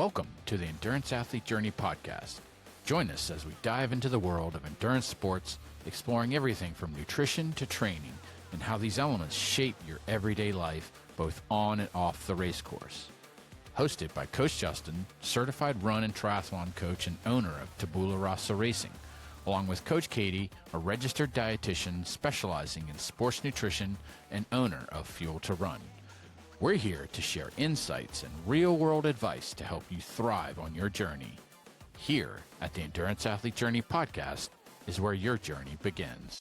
Welcome to the Endurance Athlete Journey podcast. Join us as we dive into the world of endurance sports, exploring everything from nutrition to training and how these elements shape your everyday life, both on and off the race course. Hosted by Coach Justin, certified run and triathlon coach and owner of Tabula Rasa Racing, along with Coach Katie, a registered dietitian specializing in sports nutrition and owner of Fuel to Run. We're here to share insights and real-world advice to help you thrive on your journey. Here at the Endurance Athlete Journey podcast is where your journey begins.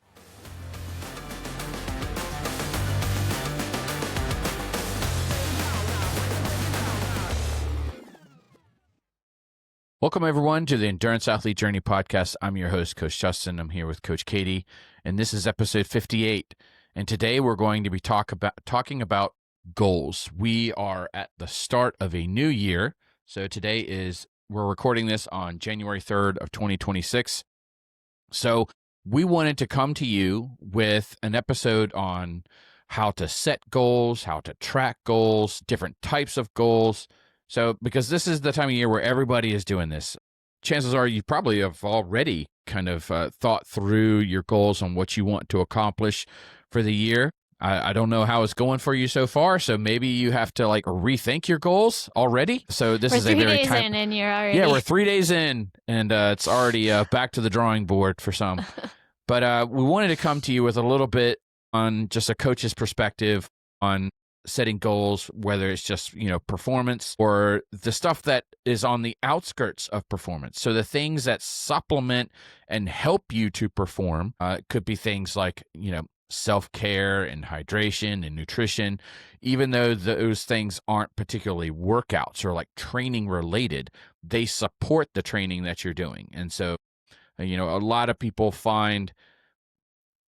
Welcome, everyone, to the Endurance Athlete Journey podcast. I'm your host, Coach Justin. I'm here with Coach Katie, and this is episode 58. And today we're going to be talking about goals. We are at the start of a new year. So we're recording this on January 3rd of 2026. So we wanted to come to you with an episode on how to set goals, how to track goals, different types of goals. So because this is the time of year where everybody is doing this, chances are you probably have already kind of thought through your goals on what you want to accomplish for the year. I don't know how it's going for you so far, so maybe you have to rethink your goals already. So this is a very 3 days in, and you're already we're 3 days in, and it's already back to the drawing board for some. But we wanted to come to you with a little bit on just a coach's perspective on setting goals, whether it's just performance or the stuff that is on the outskirts of performance. So the things that supplement and help you to perform could be things like self-care and hydration and nutrition. Even though those things aren't particularly workouts or training related, they support the training that you're doing. And so, a lot of people find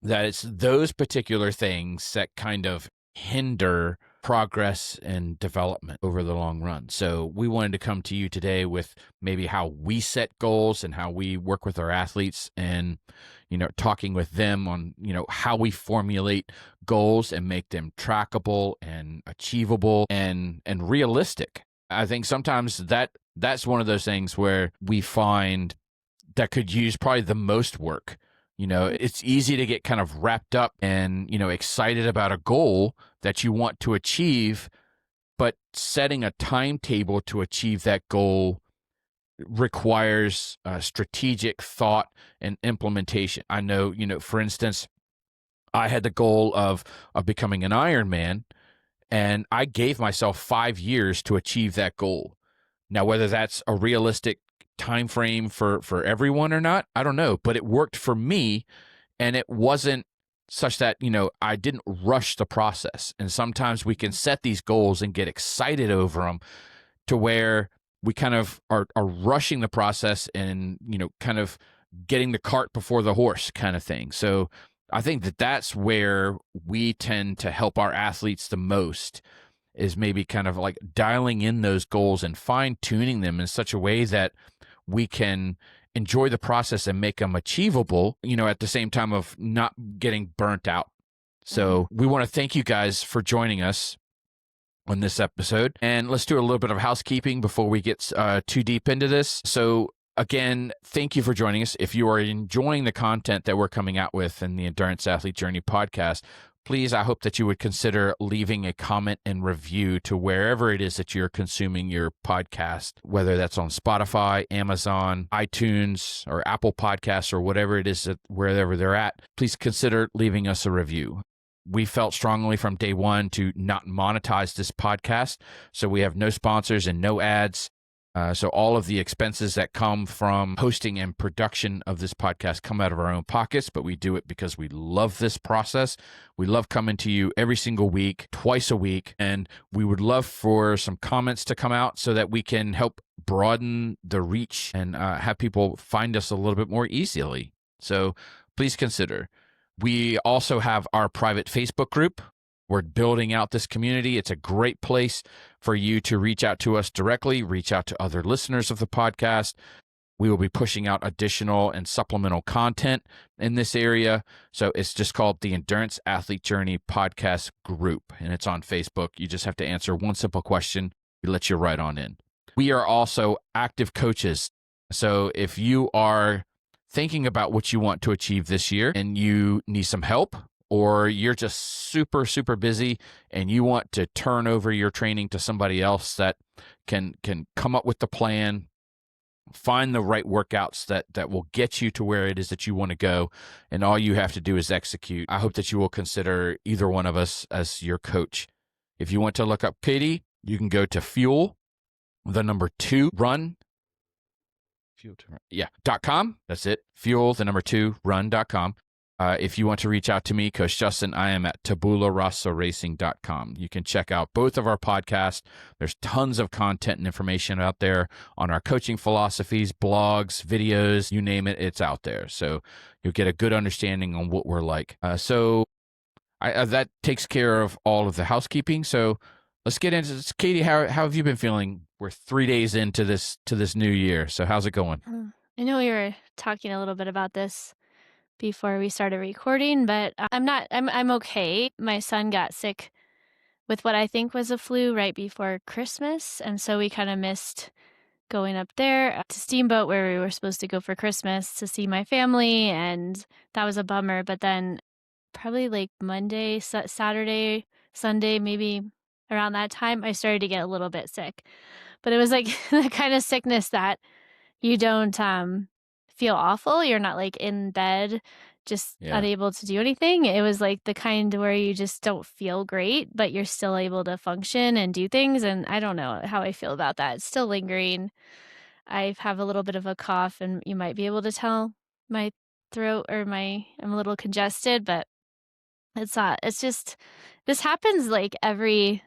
that it's those particular things that kind of hinder progress and development over the long run. So we wanted to come to you today with maybe how we set goals and how we work with our athletes, and talking with them on how we formulate goals and make them trackable and achievable and realistic. I think sometimes that's one of those things where we find that could use probably the most work. It's easy to get kind of wrapped up and, excited about a goal that you want to achieve, but setting a timetable to achieve that goal requires strategic thought and implementation. I know, for instance, I had the goal of becoming an Ironman, and I gave myself 5 years to achieve that goal. Now, whether that's a realistic time frame for everyone or not, I don't know, but it worked for me, and it wasn't such that I didn't rush the process. And sometimes we can set these goals and get excited over them to where we kind of are rushing the process and kind of getting the cart before the horse kind of thing. So I think that's where we tend to help our athletes the most, is maybe kind of dialing in those goals and fine-tuning them in such a way that we can enjoy the process and make them achievable, at the same time of not getting burnt out. So we want to thank you guys for joining us on this episode. And let's do a little bit of housekeeping before we get too deep into this. So again, thank you for joining us. If you are enjoying the content that we're coming out with in the Endurance Athlete Journey podcast, please, I hope that you would consider leaving a comment and review to wherever it is that you're consuming your podcast, whether that's on Spotify, Amazon, iTunes, or Apple Podcasts, or whatever it is, wherever they're at. Please consider leaving us a review. We felt strongly from day one to not monetize this podcast, so we have no sponsors and no ads. So all of the expenses that come from hosting and production of this podcast come out of our own pockets, but we do it because we love this process. We love coming to you every single week, twice a week, and we would love for some comments to come out so that we can help broaden the reach and have people find us a little bit more easily. So please consider. We also have our private Facebook group. We're building out this community. It's a great place for you to reach out to us directly, reach out to other listeners of the podcast. We will be pushing out additional and supplemental content in this area. So it's just called the Endurance Athlete Journey Podcast Group, and it's on Facebook. You just have to answer one simple question. We let you right on in. We are also active coaches. So if you are thinking about what you want to achieve this year and you need some help, or you're just super, super busy and you want to turn over your training to somebody else that can come up with the plan, find the right workouts that will get you to where it is that you want to go, and all you have to do is execute, I hope that you will consider either one of us as your coach. If you want to look up Katie, you can go to fuel2run. .com. That's it. Fuel2run.com. If you want to reach out to me, Coach Justin, I am at tabularossaracing.com. You can check out both of our podcasts. There's tons of content and information out there on our coaching philosophies, blogs, videos, you name it, it's out there. So you'll get a good understanding on what we're like. So that takes care of all of the housekeeping. So let's get into this. Katie, how have you been feeling? We're 3 days into this new year. So how's it going? I know we were talking a little bit about this before we started recording, but I'm okay. My son got sick with what I think was a flu right before Christmas, and so we kind of missed going up there to Steamboat where we were supposed to go for Christmas to see my family, and that was a bummer. But then probably like Monday, Saturday, Sunday, maybe around that time, I started to get a little bit sick. But it was like the kind of sickness that you don't feel awful. You're not like in bed, just unable to do anything. It was like the kind where you just don't feel great, but you're still able to function and do things. And I don't know how I feel about that. It's still lingering. I have a little bit of a cough, and you might be able to tell my throat or I'm a little congested, but it's not. It's just this happens like I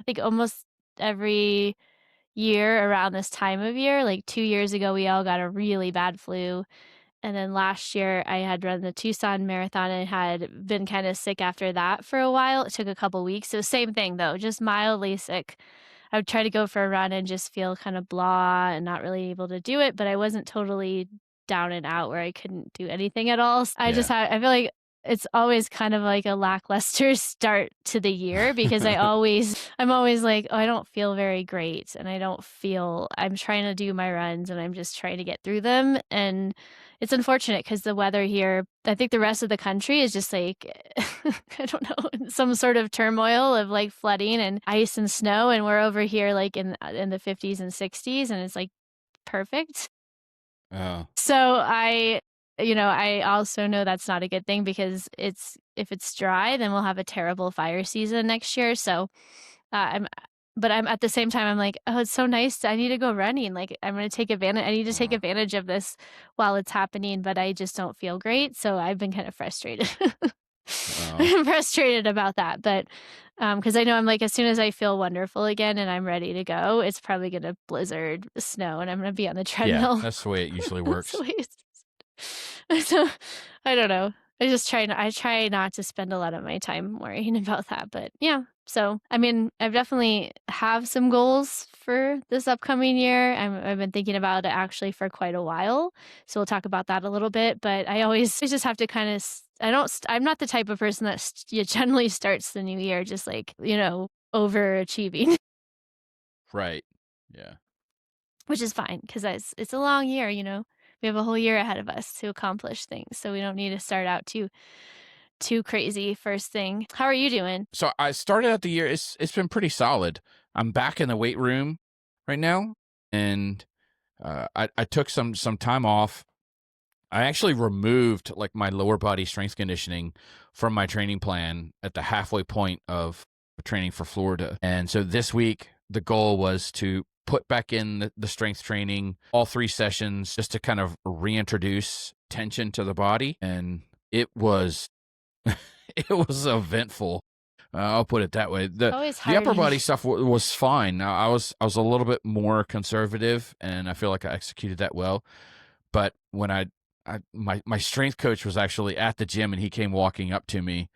think almost every year around this time of year. Like 2 years ago, we all got a really bad flu. And then last year, I had run the Tucson Marathon and had been kind of sick after that for a while. It took a couple weeks. So same thing, though, just mildly sick. I would try to go for a run and just feel kind of blah and not really able to do it, but I wasn't totally down and out where I couldn't do anything at all. I feel like it's always kind of like a lackluster start to the year because I'm always like, oh, I don't feel very great. And I'm trying to do my runs and I'm just trying to get through them. And it's unfortunate because the weather here, I think the rest of the country is just like, I don't know, some sort of turmoil of like flooding and ice and snow. And we're over here like in the 50s and 60s, and it's like perfect. Oh. So I also know that's not a good thing because if it's dry, then we'll have a terrible fire season next year. So I'm at the same time, I'm like, oh, it's so nice. I need to go running. Like I'm going to take advantage. I need to take advantage of this while it's happening, but I just don't feel great. So I've been kind of frustrated. I'm frustrated about that, but because I know I'm like, as soon as I feel wonderful again and I'm ready to go, it's probably going to blizzard, snow, and I'm going to be on the treadmill. Yeah, that's the way it usually works. So I don't know. I try not to spend a lot of my time worrying about that, but yeah. So, I mean, I've definitely have some goals for this upcoming year. I've been thinking about it actually for quite a while. So we'll talk about that a little bit, but I just have to kind of, I'm not the type of person that generally starts the new year just like, overachieving. Right. Yeah. Which is fine because it's a long year, we have a whole year ahead of us to accomplish things. So we don't need to start out too crazy first thing. How are you doing? So I started out the year. It's been pretty solid. I'm back in the weight room right now, and I took some time off. I actually removed like my lower body strength conditioning from my training plan at the halfway point of training for Florida. And so this week the goal was to put back in the strength training, all 3 sessions, just to kind of reintroduce tension to the body. And it was it was eventful. I'll put it that way. The upper body stuff was fine. I was a little bit more conservative, and I feel like I executed that well. But when my strength coach was actually at the gym, and he came walking up to me,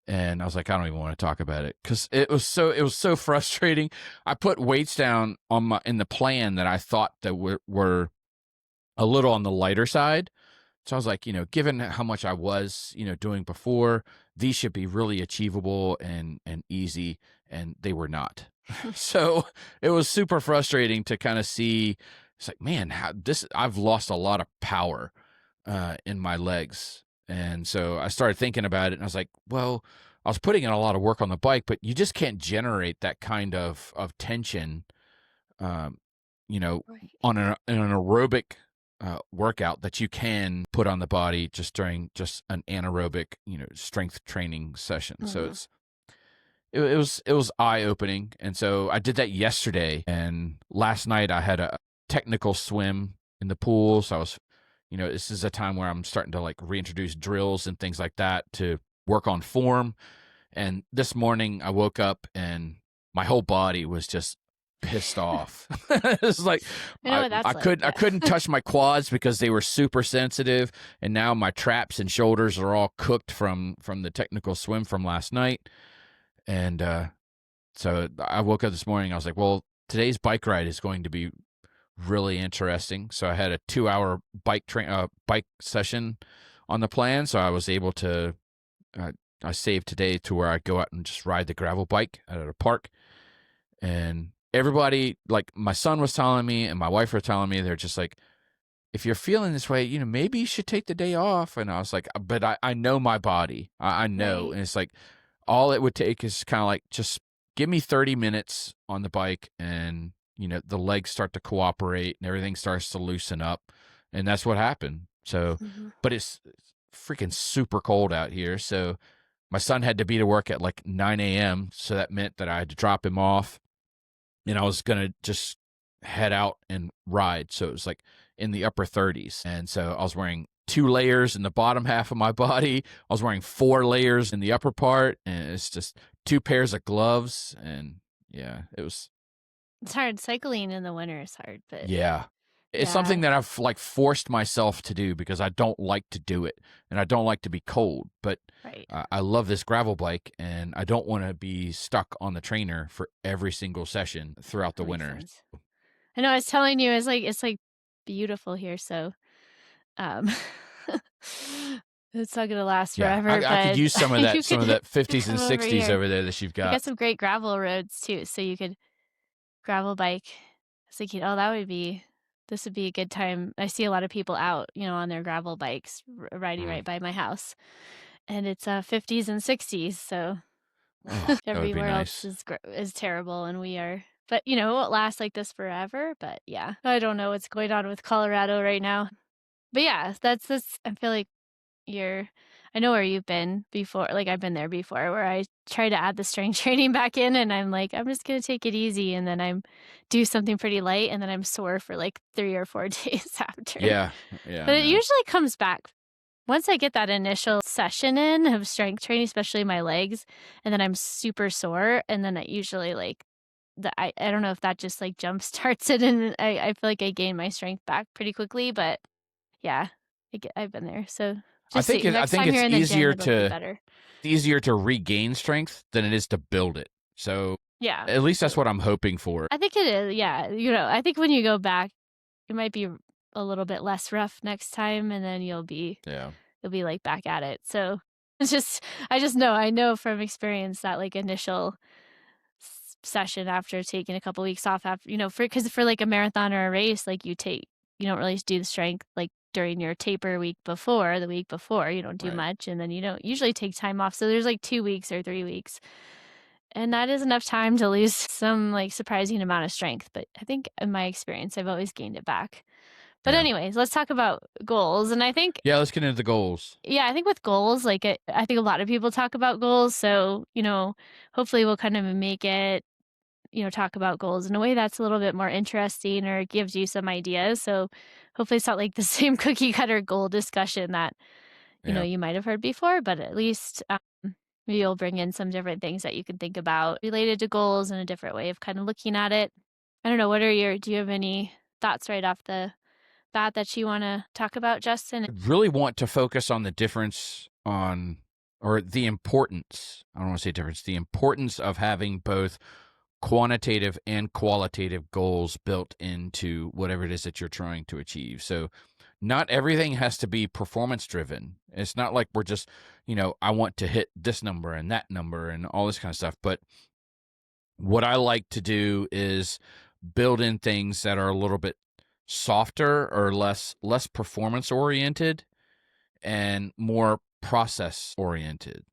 and I was like, I don't even want to talk about it because it was so frustrating. I put weights down in the plan that I thought that were a little on the lighter side. So I was like, given how much I was, doing before, these should be really achievable and easy, and they were not. So it was super frustrating to kind of see. It's like, man, I've lost a lot of power in my legs. And so I started thinking about it, and I was like, well, I was putting in a lot of work on the bike, but you just can't generate that kind of tension, um, you know, Right. on an aerobic workout that you can put on the body just during just an anaerobic, strength training session. So Mhm. it was eye opening, and so I did that yesterday. And last night I had a technical swim in the pool. So I was, this is a time where I'm starting to like reintroduce drills and things like that to work on form. And this morning I woke up and my whole body was just pissed off. It's like I know I what I that's like, could I yeah. couldn't touch my quads because they were super sensitive, and now my traps and shoulders are all cooked from the technical swim from last night. And so I woke up this morning. I was like, well, today's bike ride is going to be really interesting. So I had a 2-hour bike session on the plan. So I was able to, uh, I saved today to where I go out and just ride the gravel bike at a park. And everybody, like my son was telling me and my wife were telling me, they're just like, if you're feeling this way, maybe you should take the day off. And I was like, but I know my body. I know. Right. And it's like, all it would take is kind of like just give me 30 minutes on the bike, and, the legs start to cooperate and everything starts to loosen up. And that's what happened. So, Mhm. but it's freaking super cold out here. So my son had to be to work at like 9 a.m. So that meant that I had to drop him off, and I was going to just head out and ride. So it was like in the upper 30s. And so I was wearing 2 layers in the bottom half of my body. I was wearing 4 layers in the upper part. And it's just 2 pairs of gloves. And yeah, it was, It's hard. Cycling in the winter is hard, but yeah. It's something yeah, that I've like forced myself to do because I don't like to do it and I don't like to be cold. But right. I love this gravel bike, and I don't want to be stuck on the trainer for every single session throughout the That makes winter. sense. I know I was telling you, it's like beautiful here, so um it's not gonna last Yeah, forever, I could but use some of you that some could of you that could 50s come and over 60s here. over there that you've We got. got some great gravel roads too, so you could gravel bike. I was thinking, oh, this would be a good time. I see a lot of people out, on their gravel bikes riding Mm. right by my house, and it's 50s and 60s, so Oh, that would be everywhere else nice. is terrible, and we are. But it won't last like this forever. But yeah, I don't know what's going on with Colorado right now. But yeah, that's. I feel like you're. I know where you've been before. Like I've been there before, where I try to add the strength training back in, and I'm like, I'm just gonna take it easy, and then I'm do something pretty light, and then I'm sore for like 3 or 4 days after. Yeah, yeah, I But it know. usually comes back once I get that initial session in of strength training, especially my legs, and then I'm super sore, and then it usually like I don't know if that just like jump starts it, and I feel like I gain my strength back pretty quickly, but yeah, I've been there. So I just think see it, I next think time it's you're in the gym, it'll be better. easier to regain strength than it is to build it. So Yeah, at least that's what totally. I'm hoping for. I think it is. Yeah, I think when you go back, it might be a little bit less rough next time, and then Yeah, you'll be like back at it. So it's just I know from experience that like initial session after taking a couple weeks off after because for like a marathon or a race like you don't really do the strength like during your taper the week before you don't do right. much, and then you don't usually take time off, so there's like 2 weeks or 3 weeks, and that is enough time to lose some like surprising amount of strength, but I think in my experience I've always gained it back. But Yeah, anyways, let's talk about goals. And I think yeah. Let's get into the goals. yeah, I think with goals, like I think a lot of people talk about goals, so hopefully we'll kind of make it talk about goals in a way that's a little bit more interesting or gives you some ideas. So hopefully it's not like the same cookie cutter goal discussion that, Yeah. you might have heard before, but at least maybe you'll bring in some different things that you can think about related to goals and a different way of kind of looking at it. I don't know, do you have any thoughts right off the bat that you want to talk about, Justin? I really want to focus on the difference on, or the importance. I don't want to say difference. The importance of having both quantitative and qualitative goals built into whatever it is that you're trying to achieve. So not everything has to be performance driven. It's not like we're just, I want to hit this number and that number and all this kind of stuff. But what I like to do is build in things that are a little bit softer or less performance oriented and more process oriented.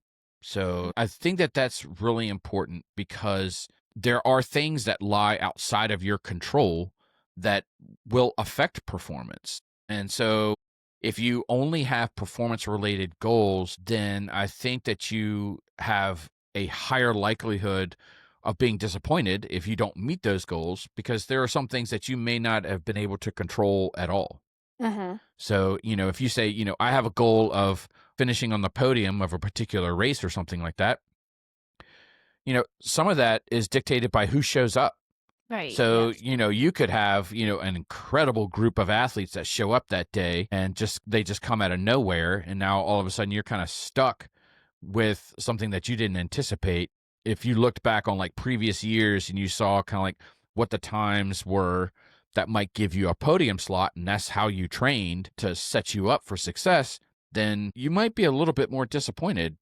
So I think that that's really important because there are things that lie outside of your control that will affect performance. And so if you only have performance related goals, then I think that you have a higher likelihood of being disappointed if you don't meet those goals because there are some things that you may not have been able to control at all. Mhm. So, if you say, I have a goal of finishing on the podium of a particular race or something like that, some of that is dictated by who shows up. Right, So, yes. you could have, an incredible group of athletes that show up that day and they just come out of nowhere. And now all of a sudden you're kind of stuck with something that you didn't anticipate. If you looked back on like previous years and you saw kind of like what the times were that might give you a podium slot and that's how you trained to set you up for success, then you might be a little bit more disappointed.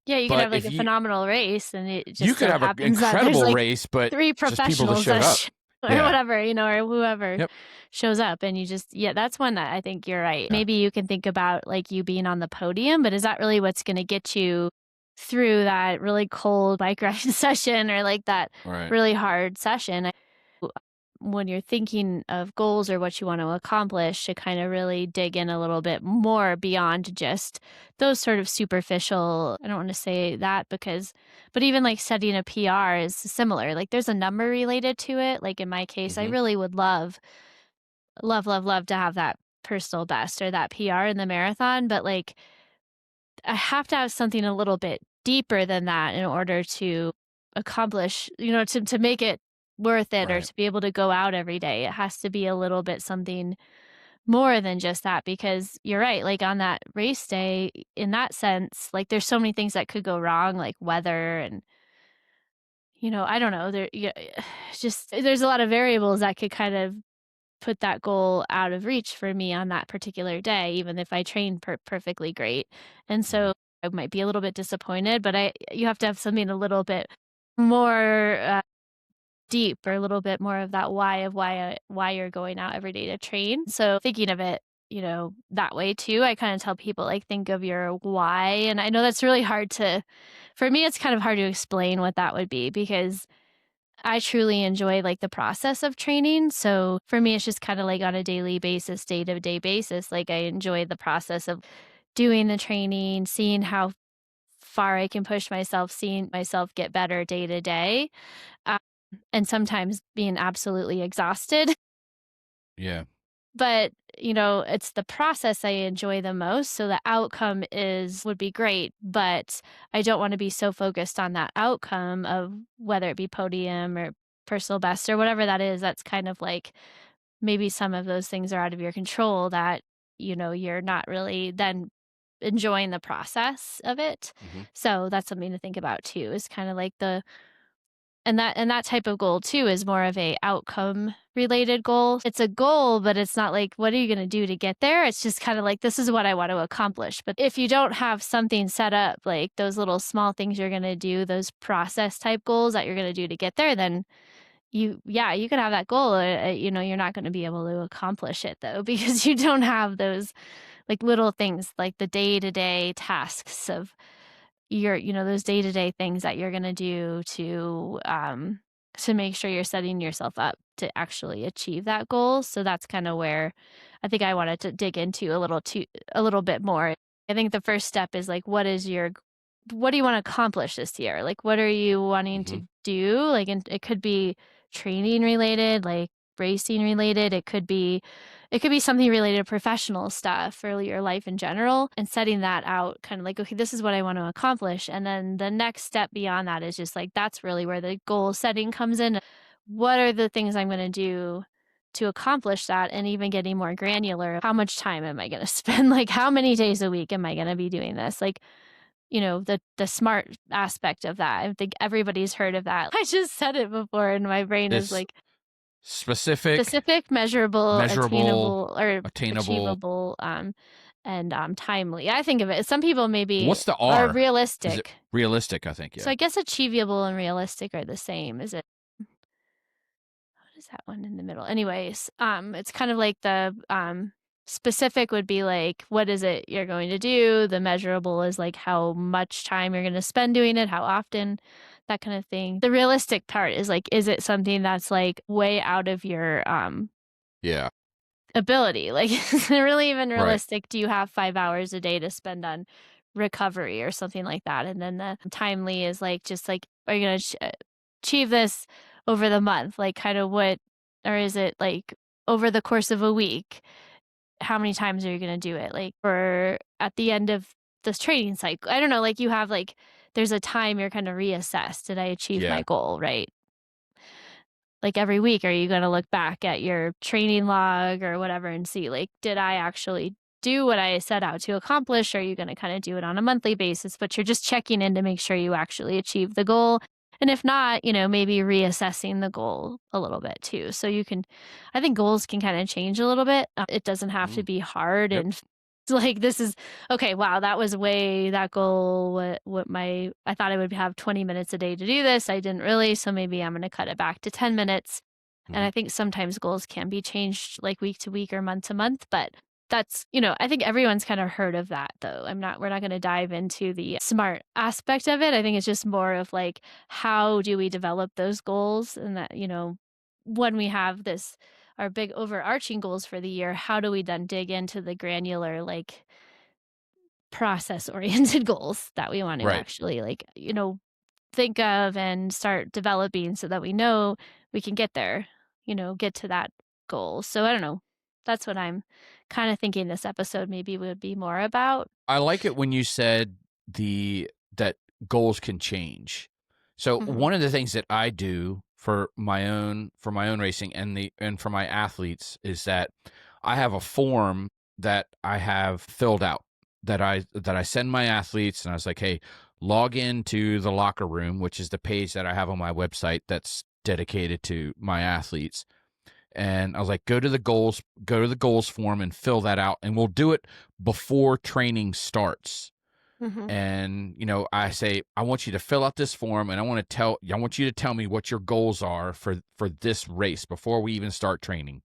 Yeah, you could But have, like, if a phenomenal race, and it you just could so have an happens that there's, incredible like, race, but 3 just people that professionals showed that up. or Yeah. whatever, or whoever Yep. shows up, and you just yeah, that's one that I think you're right. Maybe you can think about, like, you being on the podium, but is that really what's gonna get you through that really cold bike ride session or, like, that Right. really hard session? When you're thinking of goals or what you want to accomplish, to kind of really dig in a little bit more beyond just those sort of superficial, I don't want to say that because, but even like setting a PR is similar. Like there's a number related to it. Like in my case, I Hmm. really would love, love, love, love to have that personal best or that PR in the marathon. But like I have to have something a little bit deeper than that in order to accomplish, to make it worth it or Right. to be able to go out every day. It has to be a little bit something more than just that because you're right. Like on that race day, in that sense, like there's so many things that could go wrong, like weather and, I don't know. Yeah, just there's a lot of variables that could kind of put that goal out of reach for me on that particular day, even if I train perfectly great. And Mhm. so I might be a little bit disappointed, but you have to have something a little bit more deep or a little bit more of that why of why you're going out every day to train. So thinking of it, that way too, I kind of tell people like think of your why. And I know that's really hard to, for me, it's kind of hard to explain what that would be because I truly enjoy, like, the process of training, so for me, it's just kinda, like, on a daily basis, day-to-day basis, like, I enjoy the process of doing the training, seeing how far I can push myself, seeing myself get better day to day, um, and sometimes being absolutely exhausted. Yeah. But, it's the process I enjoy the most, so the outcome would be great, but I don't wanna be so focused on that outcome of whether it be podium or personal best or whatever that is, that's kind of like maybe some of those things are out of your control that, you're not really then enjoying the process of it. Hmm. So that's something to think about too, is kinda like and that type of goal too is more of a outcome related goal. It's a goal, but it's not like, what are you gonna do to get there? It's just kinda like, this is what I want to accomplish. But if you don't have something set up, like those little small things you're gonna do, those process type goals that you're gonna do to get there, then you can have that goal, you're not gonna be able to accomplish it though, because you don't have those like little things, like the day-to-day tasks of those day-to-day things that you're gonna do to make sure you're setting yourself up to actually achieve that goal. So that's kind of where I think I wanted to dig into a little bit more. I think the first step is like, what do you want to accomplish this year? Like, what are you wanting Hmm. to do? Like, and it could be training related, like racing related. It could be something related to professional stuff or your life in general, and setting that out kind of like, okay, this is what I want to accomplish. And then the next step beyond that is just like, that's really where the goal setting comes in. What are the things I'm going to do to accomplish that? And even getting more granular, how much time am I going to spend? Like, how many days a week am I going to be doing this? Like, the smart aspect of that. I think everybody's heard of that. I just said it before and my brain is It's like specific, specific, measurable, measurable, attainable, or attainable. achievable, and timely. I think of it. Some people maybe What's the are R? Is it realistic. realistic? I think, So yeah. I guess achievable and realistic are the same. Is it? What is that one in the middle? Anyways, it's kind of like the specific would be like, what is it you're going to do? The measurable is like how much time you're going to spend doing it, how often, that kind of thing. The realistic part is like, is it something that's like way out of your Yeah. ability? Like, is it really even Right. realistic? Do you have 5 hours a day to spend on recovery or something like that? And then the timely is like, just like, are you going to achieve this over the month? Like, kind of what, or is it like over the course of a week? How many times are you going to do it? Like, or at the end of this training cycle? I don't know. Like, you have like, there's a time you're kind of reassess. Did I achieve Yeah. my goal? Right. Like, every week, are you gonna look back at your training log or whatever and see, like, did I actually do what I set out to accomplish? Or are you gonna kinda do it on a monthly basis, but you're just checking in to make sure you actually achieve the goal? And if not, maybe reassessing the goal a little bit too. So you can I think goals can kinda change a little bit. It doesn't have to Mm. be hard Yep. and like, this is okay, wow, that was way that goal, what my I thought I would have 20 minutes a day to do this. I didn't really, so maybe I'm gonna cut it back to 10 minutes. And Mhm. I think sometimes goals can be changed like week to week or month to month, but that's, I think everyone's kind of heard of that though. We're not going to dive into the smart aspect of it. I think it's just more of like, how do we develop those goals? And that, when we have our big overarching goals for the year, how do we then dig into the granular, like process oriented goals that we want to Right. actually think of and start developing so that we know we can get there, get to that goal. So I don't know. That's what I'm kind of thinking this episode maybe would be more about. I like it when you said that goals can change. So Mhm. one of the things that I do for my own racing and for my athletes is that I have a form that I have filled out that I send my athletes, and I was like, "Hey, log into the locker room," which is the page that I have on my website that's dedicated to my athletes. And I was like, go to the goals form and fill that out. And we'll do it before training starts. Mhm. And, I say, I want you to fill out this form and I want you to tell me what your goals are for this race before we even start training.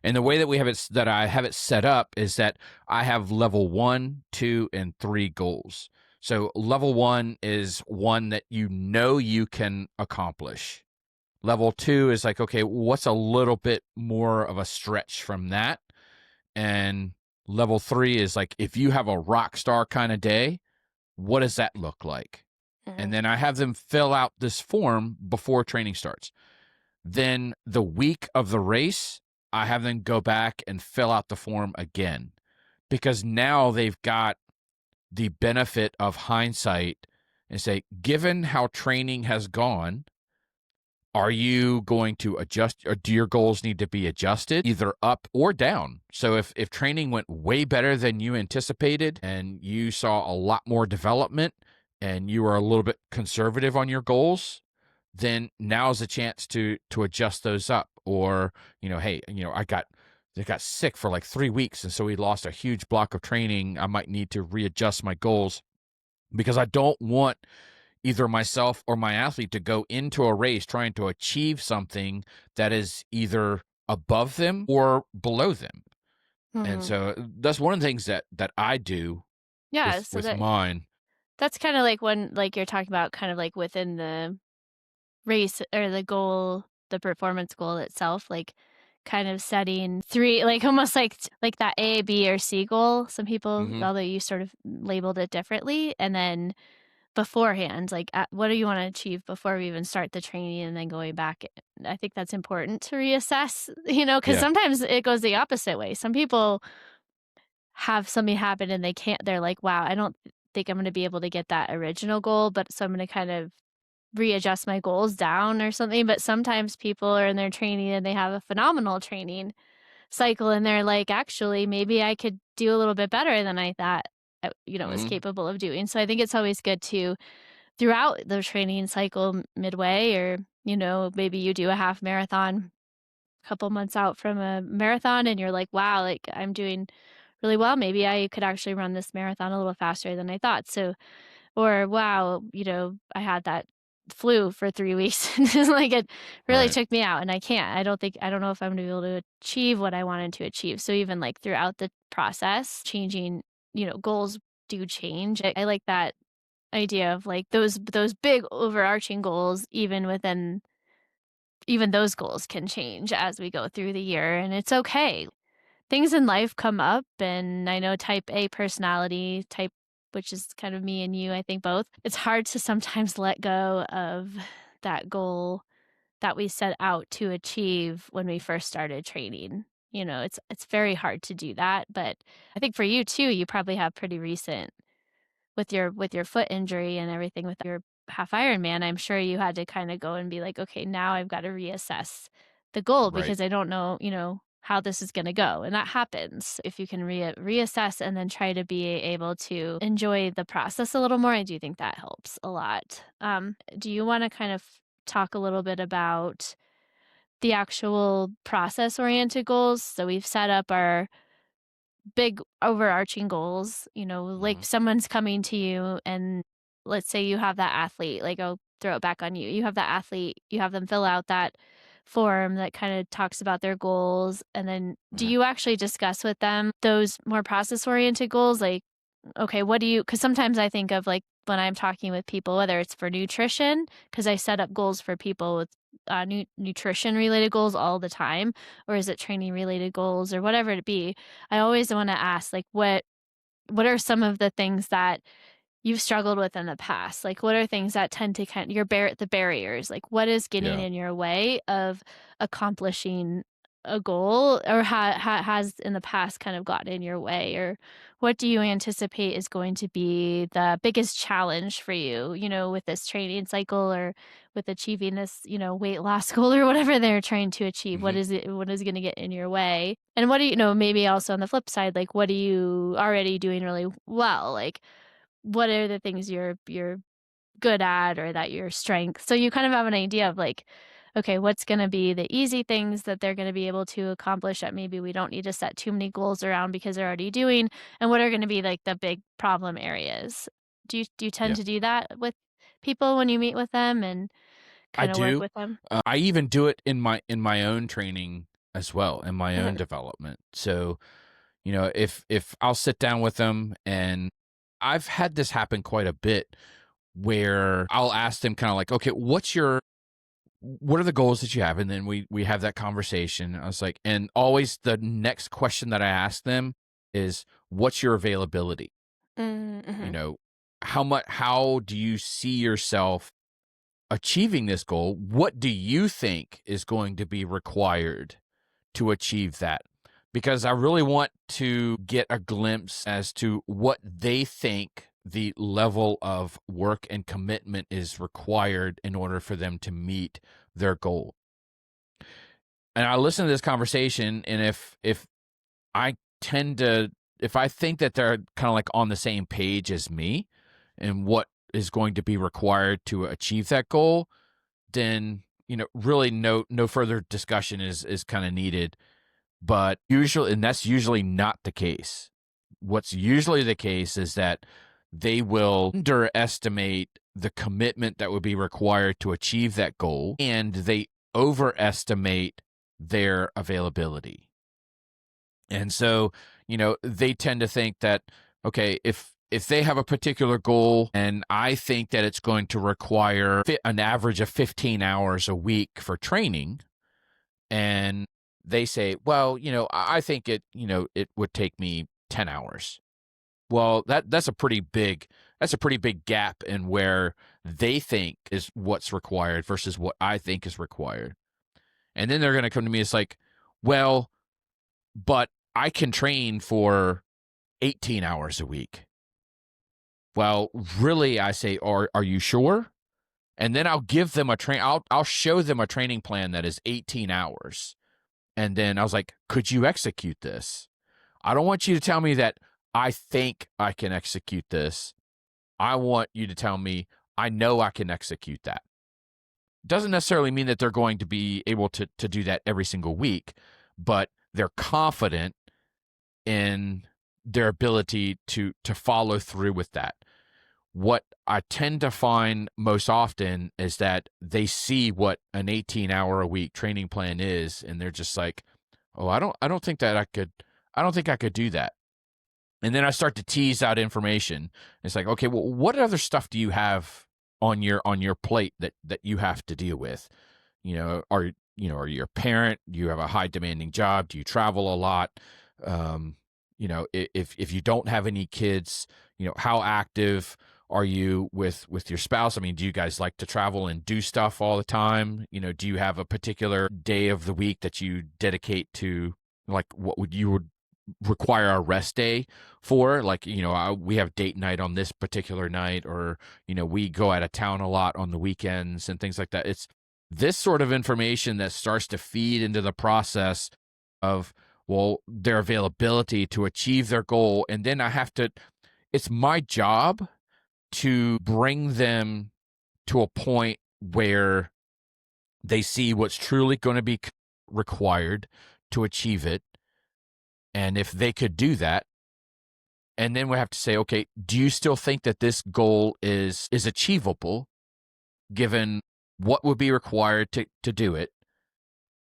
And the way that I have it set up is that I have level 1, 2, and 3 goals. So level 1 is one that you can accomplish. Level 2 is like, okay, what's a little bit more of a stretch from that? And level 3 is like, if you have a rock star kind of day, what does that look like? And Mhm. then I have them fill out this form before training starts. Then the week of the race, I have them go back and fill out the form again because now they've got the benefit of hindsight and say, given how training has gone, are you going to adjust, or do your goals need to be adjusted either up or down? So if training went way better than you anticipated and you saw a lot more development and you were a little bit conservative on your goals, then now's a chance to adjust those up. Or, hey, I got sick for like 3 weeks, and so we lost a huge block of training. I might need to readjust my goals because I don't want either myself or my athlete to go into a race trying to achieve something that is either above them or below them. And Mhm. so that's one of the things that I do Yeah, with so with mine. that's kind of like when like you're talking about kind of like within the race or the goal, the performance goal itself, like kind of setting three, like almost like that A, B, or C goal. Some people, Hmm. although you sort of labeled it differently, and then beforehand, like what do you want to achieve before we even start the training, and then going back. I think that's important to reassess, because Yeah. sometimes it goes the opposite way. Some people have something happen and they can't. They're like, wow, I don't think I'm going to be able to get that original goal, but so I'm going to kind of readjust my goals down or something. But sometimes people are in their training and they have a phenomenal training cycle and they're like, actually, maybe I could do a little bit better than I thought was Hmm. capable of doing. So I think it's always good to throughout the training cycle midway, or maybe you do a half marathon a couple months out from a marathon and you're like, wow, like I'm doing really well. Maybe I could actually run this marathon a little faster than I thought. So, or wow, I had that flu for 3 weeks. It's like it really Right. took me out and I don't know if I'm gonna be able to achieve what I wanted to achieve. So even like throughout the process, changing, goals do change. I like that idea of like those big overarching goals, even those goals can change as we go through the year, and it's okay. Things in life come up, and I know type A personality, which is kind of me and you, I think both. It's hard to sometimes let go of that goal that we set out to achieve when we first started training. It's very hard to do that, but I think for you too, you probably have pretty recent with your foot injury and everything with your half Ironman, I'm sure you had to kinda go and be like, "Okay, now I've gotta reassess the goal Right. because I don't know, how this is gonna go," and that happens. If you can reassess and then try to be able to enjoy the process a little more, I do think that helps a lot. Do you wanna kind of talk a little bit about the actual process-oriented goals? So we've set up our big overarching goals, like Hmm. someone's coming to you and let's say you have that athlete, like I'll throw it back on you. You have that athlete, you have them fill out that form that kind of talks about their goals. And then do Right. you actually discuss with them those more process oriented goals? Like, okay, what do you, because sometimes I think of like when I'm talking with people, whether it's for nutrition, because I set up goals for people with nutrition related goals all the time, or is it training related goals or whatever it be. I always want to ask, like, what are some of the things that you've struggled with in the past? Like, what are things that tend to the barriers? Like, what is getting Yeah. in your way of accomplishing a goal, or has in the past kind of gotten in your way? Or what do you anticipate is going to be the biggest challenge for you, with this training cycle or with achieving this, weight loss goal or whatever they're trying to achieve? Hmm. What is going to get in your way? And what do maybe also on the flip side, like, what are you already doing really well? Like, what are the things you're good at or that your strength, so you kind of have an idea of like, okay, what's going to be the easy things that they're going to be able to accomplish that maybe we don't need to set too many goals around because they're already doing, and what are going to be like the big problem areas. Do you tend Yeah. to do that with people when you meet with them and I kind of work do. with them? I even do it in my own training as well, in my own Uh-huh. development. So, if I'll sit down with them, and I've had this happen quite a bit, where I'll ask them kind of like, okay, what are the goals that you have? And then we have that conversation. I was like, and always the next question that I ask them is, what's your availability? You Mm-hmm. know, how do you see yourself achieving this goal? What do you think is going to be required to achieve that? Because I really want to get a glimpse as to what they think the level of work and commitment is required in order for them to meet their goal. And I listen to this conversation, and if I tend to if I think that they're kind of like on the same page as me and what is going to be required to achieve that goal, then really no further discussion is kind of needed. But usually, and that's usually not the case. What's usually the case is that they will underestimate the commitment that would be required to achieve that goal, and they overestimate their availability. And so, they tend to think that, okay, if they have a particular goal and I think that it's going to require an average of 15 hours a week for training, and they say, well, I think it would take me 10 hours. Well, that's a pretty big gap in where they think is what's required versus what I think is required. And then they're going to come to me. It's like, well, but I can train for 18 hours a week. Well, really, I say, are you sure? And then I'll give them I'll show them a training plan that is 18 hours. And then I was like, could you execute this? I don't want you to tell me that I think I can execute this. I want you to tell me I know I can execute that. Doesn't necessarily mean that they're going to be able to do that every single week, but they're confident in their ability to follow through with that. What I tend to find most often is that they see what an 18-hour a week training plan is, and they're just like, "Oh, I don't think that I don't think I could do that." And then I start to tease out information. It's like, okay, well, what other stuff do you have on your plate that you have to deal with? Are you a parent? Do you have a high demanding job? Do you travel a lot? If you don't have any kids, how active are you with your spouse? I mean, do you guys like to travel and do stuff all the time? Do you have a particular day of the week that you dedicate to, like, what would require a rest day for? Like, we have date night on this particular night, or we go out of town a lot on the weekends and things like that. It's this sort of information that starts to feed into the process of, well, their availability to achieve their goal. And then it's my job to bring them to a point where they see what's truly going to be required to achieve it. And if they could do that, and then we have to say, okay, do you still think that this goal is achievable given what would be required to do it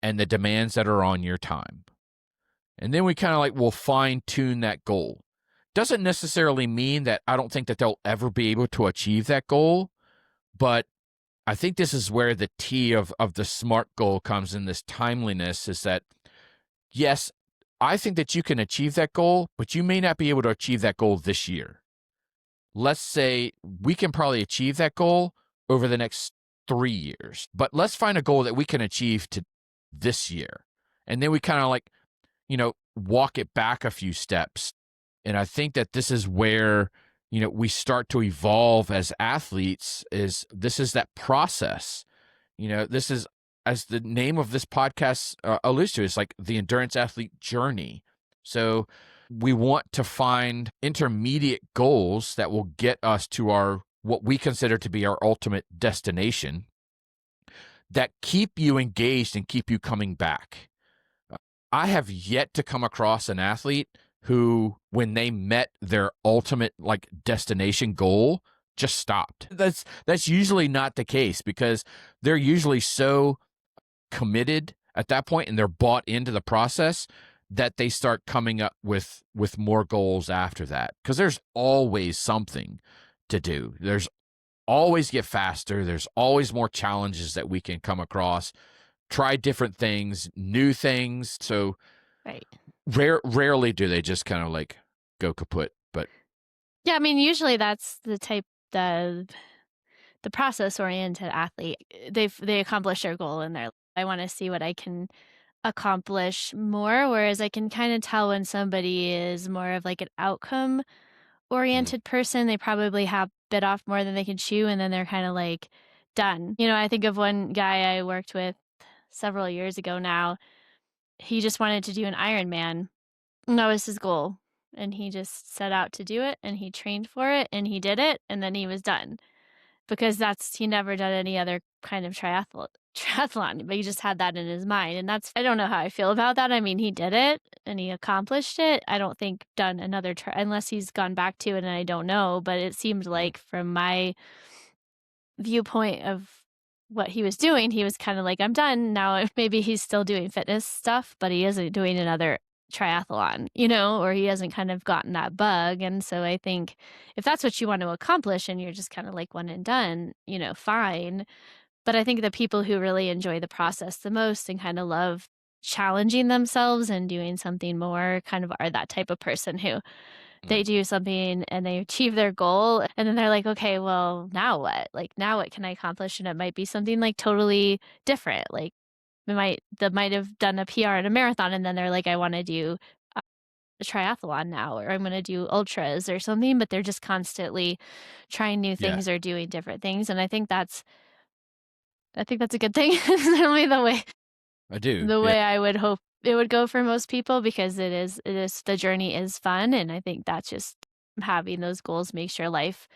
and the demands that are on your time? And then we kind of like will fine tune that goal. Doesn't necessarily mean that I don't think that they'll ever be able to achieve that goal, but I think this is where the T of the SMART goal comes in, this timeliness, is that, yes, I think that you can achieve that goal, but you may not be able to achieve that goal this year. Let's say we can probably achieve that goal over the next 3 years, but let's find a goal that we can achieve to this year. And then we kind of like, walk it back a few steps. And I think that this is where, we start to evolve as athletes. This is that process. This is, as the name of this podcast alludes to, is like the endurance athlete journey. So we want to find intermediate goals that will get us to what we consider to be our ultimate destination, that keep you engaged and keep you coming back. I have yet to come across an athlete who, when they met their ultimate like destination goal, just stopped. That's usually not the case, because they're usually so committed at that point and they're bought into the process that they start coming up with more goals after that, because there's always something to do. There's always get faster. There's always more challenges that we can come across, try different things, new things. So Right. Rarely do they just kind of like go kaput. But Yeah, I mean, usually that's the process oriented athlete. They accomplish their goal and they're like, I want to see what I can accomplish more. Whereas I can kind of tell when somebody is more of like an outcome oriented person, they probably have bit off more than they can chew, and then they're kind of like done. I think of one guy I worked with several years ago now. He just wanted to do an Ironman. And that was his goal. And he just set out to do it and he trained for it and he did it and then he was done. Because he never done any other kind of triathlon, but he just had that in his mind. And I don't know how I feel about that. I mean, he did it and he accomplished it. I don't think done another unless he's gone back to it, and I don't know, but it seemed like from my viewpoint of what he was doing, he was kind of like, I'm done now. Maybe he's still doing fitness stuff, but he isn't doing another triathlon, or he hasn't kind of gotten that bug. And so I think if that's what you want to accomplish and you're just kind of like one and done, fine. But I think the people who really enjoy the process the most and kind of love challenging themselves and doing something more kind of are that type of person who they do something and they achieve their goal and then they're like, okay, well, now what? Like, now what can I accomplish? And it might be something like totally different. Like they might have done a PR in a marathon and then they're like, I want to do a triathlon now, or I'm going to do ultras or something, but they're just constantly trying new yeah, things or doing different things. And I think that's a good thing. It's certainly I do. the Yeah, way I would hope it would go for most people, because it is the journey is fun. And I think that's just having those goals makes your life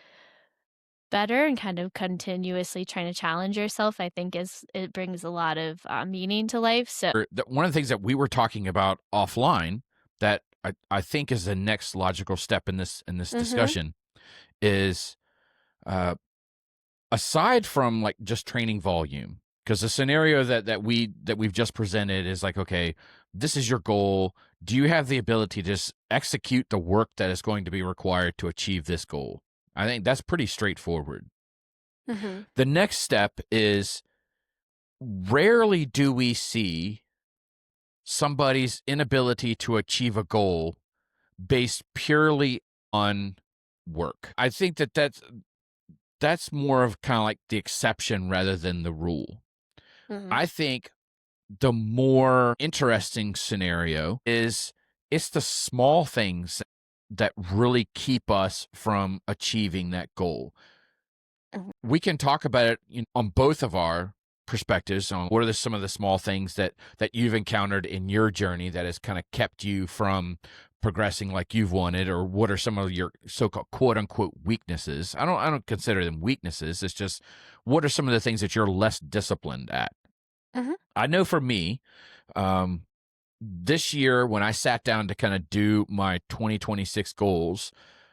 better, and kind of continuously trying to challenge yourself, I think it brings a lot of meaning to life. So one of the things that we were talking about offline that I think is the next logical step in this Mhm. discussion is uh, aside from like just training volume, because the scenario that we've just presented is like, okay, this is your goal. Do you have the ability to just execute the work that is going to be required to achieve this goal? I think that's pretty straightforward. Mhm. The next step is rarely do we see somebody's inability to achieve a goal based purely on work. I think that's more of kind of like the exception rather than the rule. Mhm. I think the more interesting scenario is it's the small things that really keep us from achieving that goal. Mhm. We can talk about it on both of our perspectives on what are some of the small things that you've encountered in your journey that has kind of kept you from progressing like you've wanted, or what are some of your so-called quote unquote weaknesses. I don't consider them weaknesses. It's just what are some of the things that you're less disciplined at. Mhm. I know for me, um, this year when I sat down to kind of do my 2026 goals,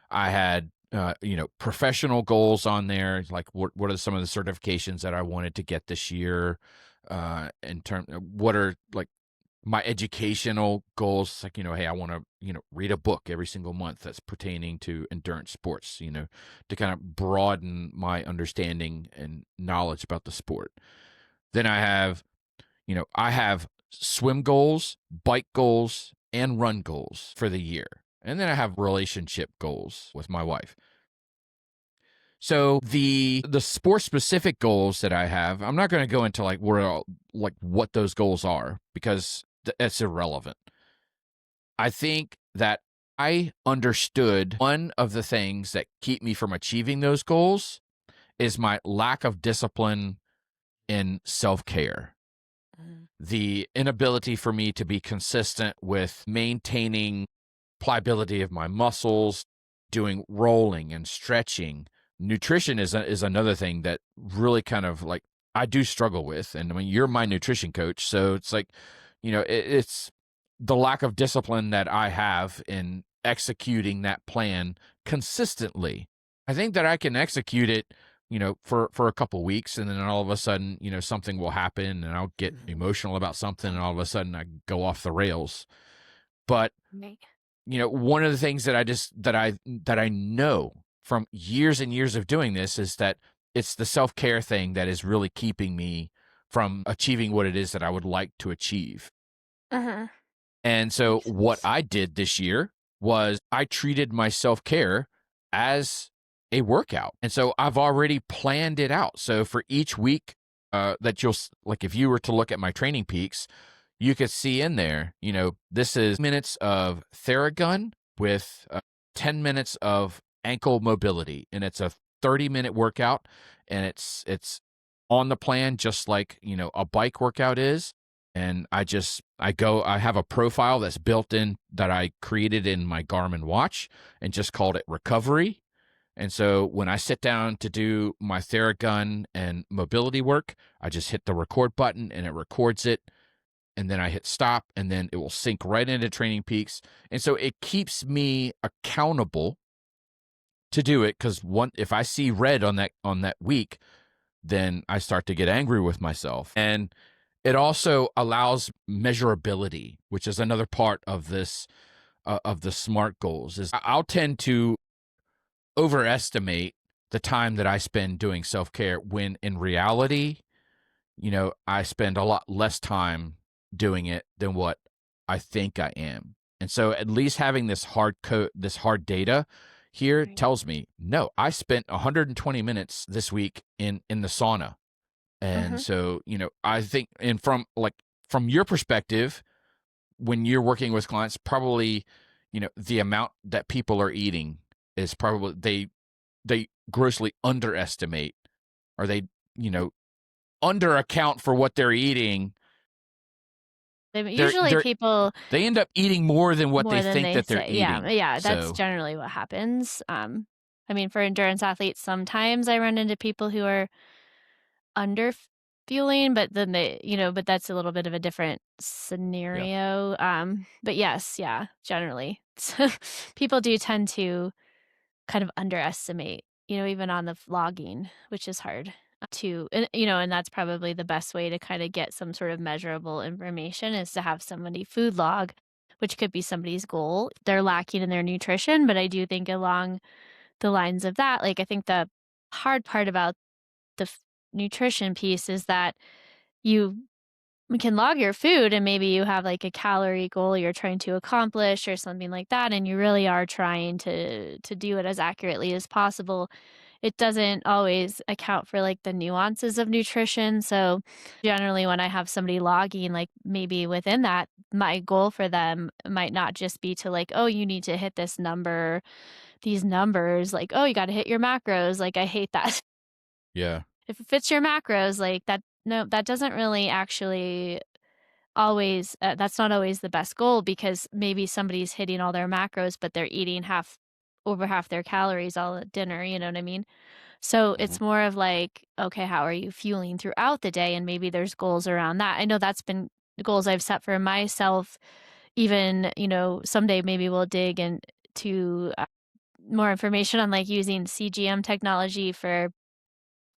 I had professional goals on there, like what are some of the certifications that I wanted to get this year, in terms what are like my educational goals, like hey, I want to read a book every single month that's pertaining to endurance sports, to kind of broaden my understanding and knowledge about the sport. Then I have swim goals, bike goals, and run goals for the year. And then I have relationship goals with my wife. So the sport specific goals that I have, I'm not going to go into like what those goals are because that's irrelevant. I think that I understood one of the things that keep me from achieving those goals is my lack of discipline in self-care. Mhm. The inability for me to be consistent with maintaining pliability of my muscles, doing rolling and stretching. Nutrition is another thing that really kind of like I do struggle with. And I mean, you're my nutrition coach, so it's like, it's the lack of discipline that I have in executing that plan consistently. I think that I can execute it, for a couple weeks, and then all of a sudden, something will happen, and I'll get Mhm. emotional about something, and all of a sudden I go off the rails. But Right. one of the things that I know from years and years of doing this is that it's the self-care thing that is really keeping me from achieving what it is that I would like to achieve. Mhm. And so Makes what sense. I did this year was I treated my self-care as a workout. And so I've already planned it out. So for each week, that like if you were to look at my training peaks, you could see in there, this is minutes of Theragun with 10 minutes of ankle mobility. And it's a 30-minute workout. And it's on the plan, just like, a bike workout is. And I have a profile that's built in that I created in my Garmin watch and just called it recovery. And so when I sit down to do my Theragun and mobility work, I just hit the record button and it records it, and then I hit stop, and then it will sync right into Training Peaks. And so it keeps me accountable to do it, because if I see red on that week, then I start to get angry with myself. And it also allows measurability, which is another part of this of the SMART goals. Is I'll tend to overestimate the time that I spend doing self-care when in reality, I spend a lot less time doing it than what I think I am. And so at least having this hard data here Right. tells me, no, I spent 120 minutes this week in the sauna. And Mhm. so, I think, and from your perspective, when you're working with clients, probably, the amount that people are eating is probably they grossly underestimate, or they, you know, under account for what they're eating. Usually They're people they end up eating more than what they more than think they that they're say. Yeah, eating. yeah, that's So, generally what happens. I mean, for endurance athletes, sometimes I run into people who are under fueling, but then but that's a little bit of a different Yeah. scenario. But yes, yeah, generally. People do tend to kind of underestimate, even on the logging, which is hard and that's probably the best way to kind of get some sort of measurable information is to have somebody food log, which could be somebody's goal. They're lacking in their nutrition, but I do think along the lines of that, like I think the hard part about the nutrition piece is that you can log your food and maybe you have like a calorie goal you're trying to accomplish or something like that and you really are trying to do it as accurately as possible. It doesn't always account for like the nuances of nutrition. So generally when I have somebody logging, like maybe within that, my goal for them might not just be to like, oh, you need to hit this number, these numbers, like, oh, you got to hit your macros. Like I hate that. Yeah. If it fits your macros, like that, no, that doesn't really actually always that's not always the best goal because maybe somebody's hitting all their macros, but they're eating over half their calories all at dinner, you know what I mean? So Hmm. it's more of like, okay, how are you fueling throughout the day? And maybe there's goals around that. I know that's been the goals I've set for myself. Even, someday maybe we'll dig into more information on like using CGM technology for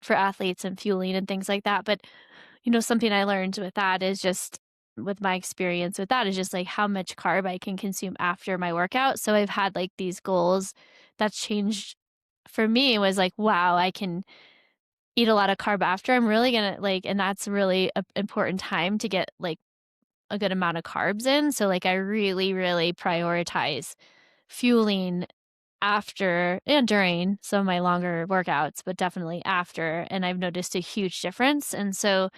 athletes and fueling and things like that. But something I learned with that is just with my experience with that is just like how much carb I can consume after my workout. So I've had like these goals that's changed for me was like, wow, I can eat a lot of carb after. I'm really gonna like, and that's really a important time to get like a good amount of carbs in. So like I really, really prioritize fueling after and during some of my longer workouts, but definitely after, and I've noticed a huge difference. And so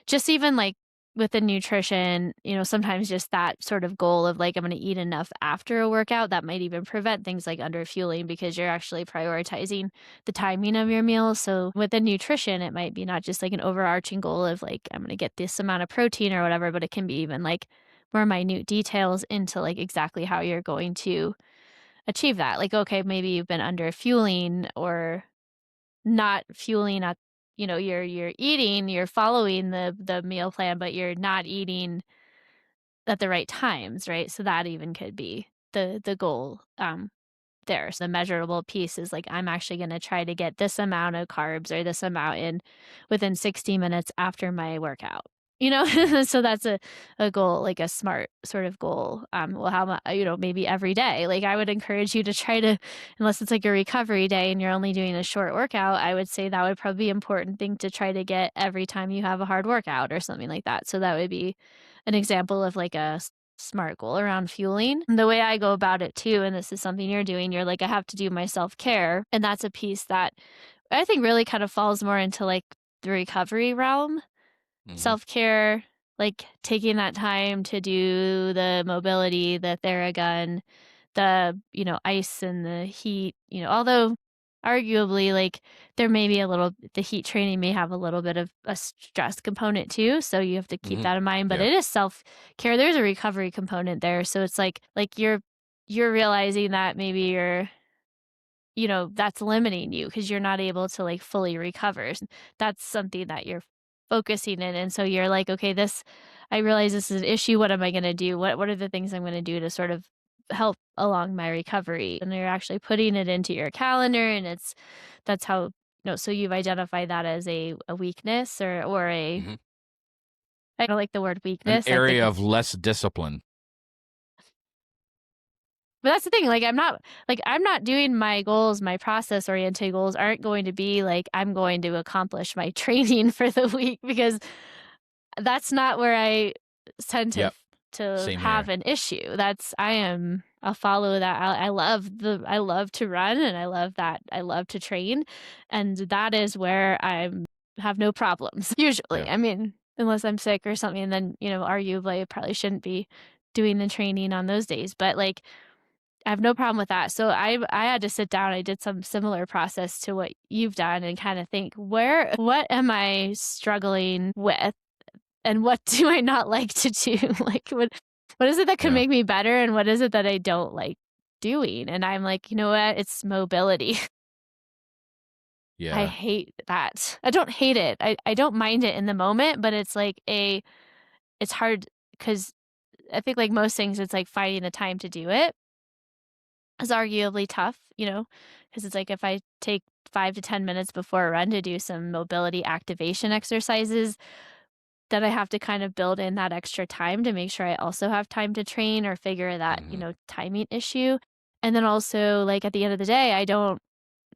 just even like with the nutrition, sometimes just that sort of goal of like I'm going to eat enough after a workout that might even prevent things like underfueling because you're actually prioritizing the timing of your meals. So with the nutrition, it might be not just like an overarching goal of like I'm going to get this amount of protein or whatever, but it can be even like more minute details into like exactly how you're going to achieve that. Like, okay, maybe you've been under fueling or not fueling at you're eating, you're following the meal plan, but you're not eating at the right times, right? So that even could be the goal there. So the measurable piece is like I'm actually going to try to get this amount of carbs or this amount in within 60 minutes after my workout. Hmm. So that's a goal, like a smart sort of goal. Well, how much, maybe every day. Like I would encourage you to try to, unless it's like a recovery day and you're only doing a short workout, I would say that would probably be an important thing to try to get every time you have a hard workout or something like that. So that would be an example of like a smart goal around fueling. The way I go about it too, and this is something you're doing, you're like, I have to do my self care. And that's a piece that I think really kind of falls more into like the recovery realm. Hmm. Self care, like taking that time to do the mobility, the Theragun, ice and the heat, although arguably like there may be the heat training may have a little bit of a stress component too. So you have to keep Hmm. that in mind. But Yeah. it is self care. There's a recovery component there. So it's like you're realizing that maybe that's limiting you because you're not able to like fully recover. That's something that you're focusing in. And so you're like, okay, I realize this is an issue. What am I going to do? What are the things I'm going to do to sort of help along my recovery? And you're actually putting it into your calendar and that's how, so you've identified that as a weakness or Hmm. I don't like the word An weakness. I think area it's of less discipline. But that's the thing, I'm not doing my goals, my process-oriented goals aren't going to be like, I'm going to accomplish my training for the week because that's not where I tend Yep. to Same have here. an issue. I'll follow that. I love to run and I love to train, and that is where I'm have no problems usually. Yeah. I mean, unless I'm sick or something, then, arguably I probably shouldn't be doing the training on those days, but, like, I have no problem with that. So I had to sit down. I did some similar process to what you've done and kind of think, what am I struggling with and what do I not like to do? Like what is it that could Yeah. make me better and what is it that I don't like doing? And I'm like, you know what? It's mobility. I Yeah. hate that. I don't hate it. I don't mind it in the moment, but it's like it's hard because I think like most things, it's like finding the time to do it is arguably tough, because it's like if I take 5 to 10 minutes before a run to do some mobility activation exercises, then I have to kind of build in that extra time to make sure I also have time to train or figure that, Hmm. timing issue. And then also, like, at the end of the day, I don't,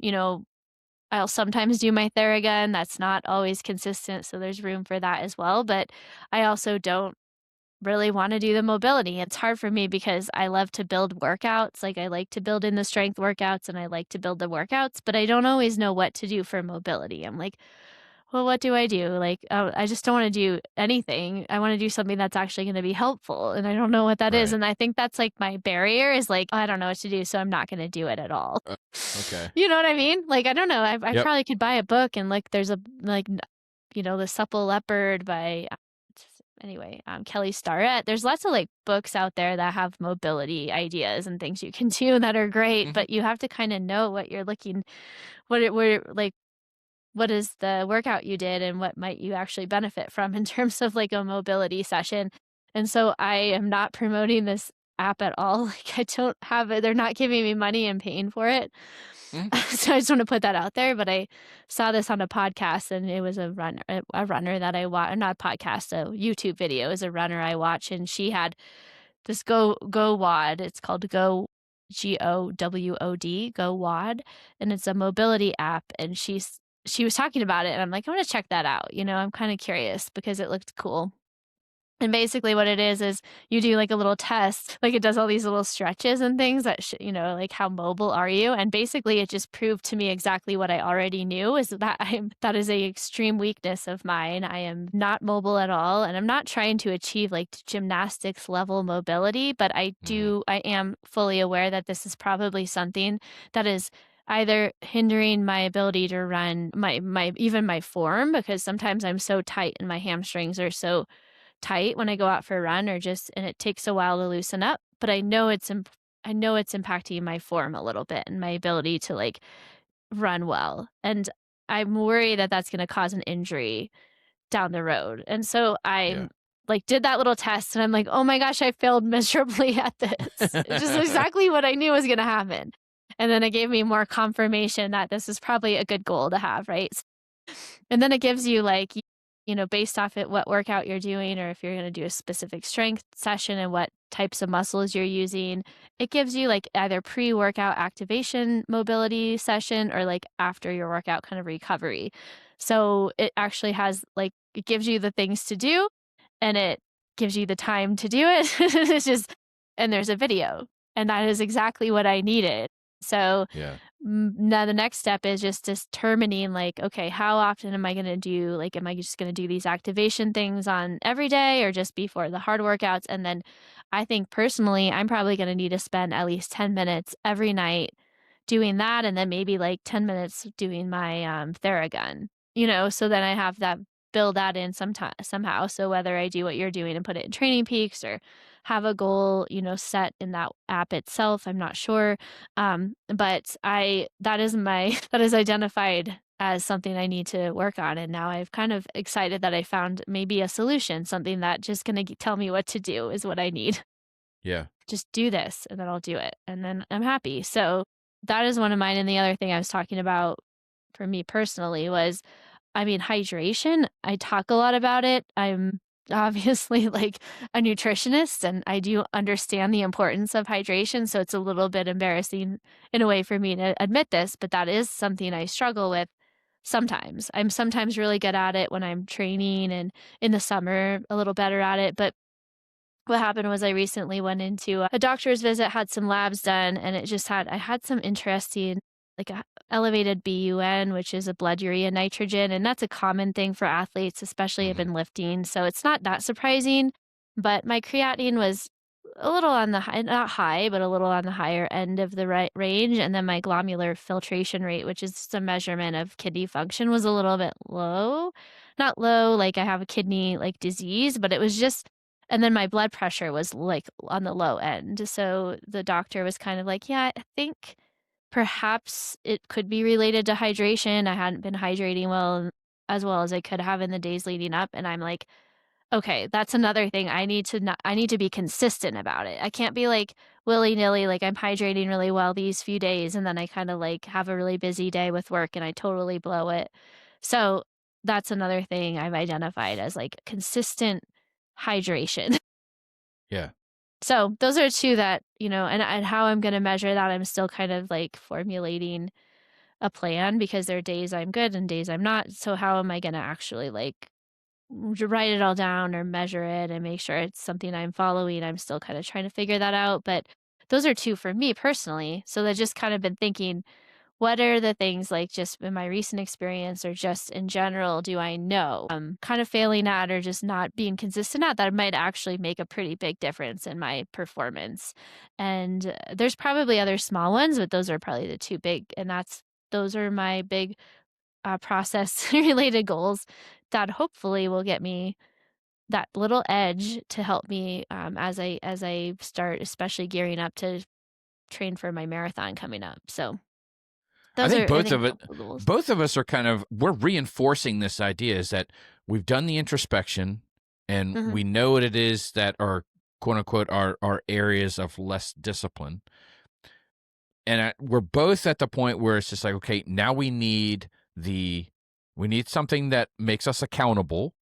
you know, I'll sometimes do my Theragun. That's not always consistent, so there's room for that as well. But I also don't really wanna do the mobility. It's hard for me because I love to build workouts, like, I like to build in the strength workouts and I like to build the workouts, but I don't always know what to do for mobility. I'm like, "Well, what do I do?" Like, I just don't wanna do anything. I wanna do something that's actually gonna be helpful, and I don't know what that is, Right. and I think that's, like, my barrier is, like, I don't know what to do, so I'm not gonna do it at all. Uh, okay. You know what I mean? Like, I don't know, I Yep. probably could buy a book and, like, there's a like, The Supple Leopard by, anyway, Kelly Starrett. There's lots of, like, books out there that have mobility ideas and things you can do that are great, Hmm. but you have to kinda know what you're looking what is the workout you did and what might you actually benefit from in terms of, like, a mobility session, and so I am not promoting this app at all. Like, I don't have it, they're not giving me money and paying for it. Hmm. So I just wanna put that out there, but I saw this on a podcast, and it was a runner that I watch, not a podcast, a YouTube video. It was a runner I watch, and she had this Go WOD. It's called Go WOD, and it's a mobility app, and she was talking about it, and I'm like, "I'm gonna check that out," I'm kinda curious because it looked cool. And basically what it is you do like a little test, like it does all these little stretches and things that, like how mobile are you? And basically it just proved to me exactly what I already knew is that that is a extreme weakness of mine. I am not mobile at all. And I'm not trying to achieve like gymnastics level mobility, but Hmm. I am fully aware that this is probably something that is either hindering my ability to run even my form because sometimes I'm so tight and my hamstrings are so tight when I go out for a run or just and it takes a while to loosen up, but I know it's impacting my form a little bit and my ability to, like, run well, and I'm worried that that's gonna cause an injury down the road, and so Yeah. I'm like, did that little test, and I'm like, "Oh my gosh, I failed miserably at this." It's just exactly what I knew was gonna happen, and then it gave me more confirmation that this is probably a good goal to have, right? And then it gives you like, based off it, what workout you're doing, or if you're going to do a specific strength session and what types of muscles you're using. It gives you like either pre workout activation mobility session or like after your workout kind of recovery. So it actually has like, it gives you the things to do and it gives you the time to do it. It's just, and there's a video. And that is exactly what I needed. So Yeah. Now the next step is just determining like, okay, how often am I going to do like am I just going to do these activation things on every day or just before the hard workouts? And then I think personally, I'm probably going to need to spend at least 10 minutes every night doing that and then maybe like 10 minutes doing my Theragun. So then I have that build that in somehow. So whether I do what you're doing and put it in training peaks or have a goal, set in that app itself, I'm not sure but I that is my that is identified as something I need to work on, and now I've kind of excited that I found maybe a solution, something that just gonna tell me what to do is what I need. Yeah. Just do this, and then I'll do it, and then I'm happy. So that is one of mine, and the other thing I was talking about for me personally was I mean, hydration, I talk a lot about it. I'm obviously like a nutritionist and I do understand the importance of hydration. So it's a little bit embarrassing in a way for me to admit this, but that is something I struggle with sometimes. I'm sometimes really good at it when I'm training and in the summer, a little better at it. But what happened was I recently went into a doctor's visit, had some labs done, and I had some interesting, like a elevated BUN, which is a blood urea nitrogen, and that's a common thing for athletes, especially if Hmm. in lifting. So it's not that surprising, but my creatinine was a little on the high, not high, but a little on the higher end of the right range. And then my glomerular filtration rate, which is just a measurement of kidney function, was a little bit low. Not low, like I have a kidney like disease, but it was just and then my blood pressure was, like, on the low end, so the doctor was kind of like, "Yeah, I think perhaps it could be related to hydration. I hadn't been hydrating as well as I could have in the days leading up, and I'm like, okay, that's another thing. I need to be consistent about it. I can't be like willy-nilly, like I'm hydrating really well these few days and then I kind of like have a really busy day with work and I totally blow it. So that's another thing I've identified as like consistent hydration. Yeah. So those are two that, and how I'm going to measure that, I'm still kind of like formulating a plan because there are days I'm good and days I'm not. So how am I going to actually like write it all down or measure it and make sure it's something I'm following? I'm still kind of trying to figure that out. But those are two for me personally. So I just kind of been thinking, what are the things like just in my recent experience or just in general do I know I'm kind of failing at or just not being consistent at that might actually make a pretty big difference in my performance? And there's probably other small ones, but those are probably the two big. And those are my big process related goals that hopefully will get me that little edge to help me as I start especially gearing up to train for my marathon coming up. So I those think are, I both think, of a it, couple of goals. both of us are we're reinforcing this idea is that we've done the introspection and Mhm, we know what it is that are quote unquote our areas of less discipline. And we're both at the point where it's just like, okay, now we need something that makes us accountable.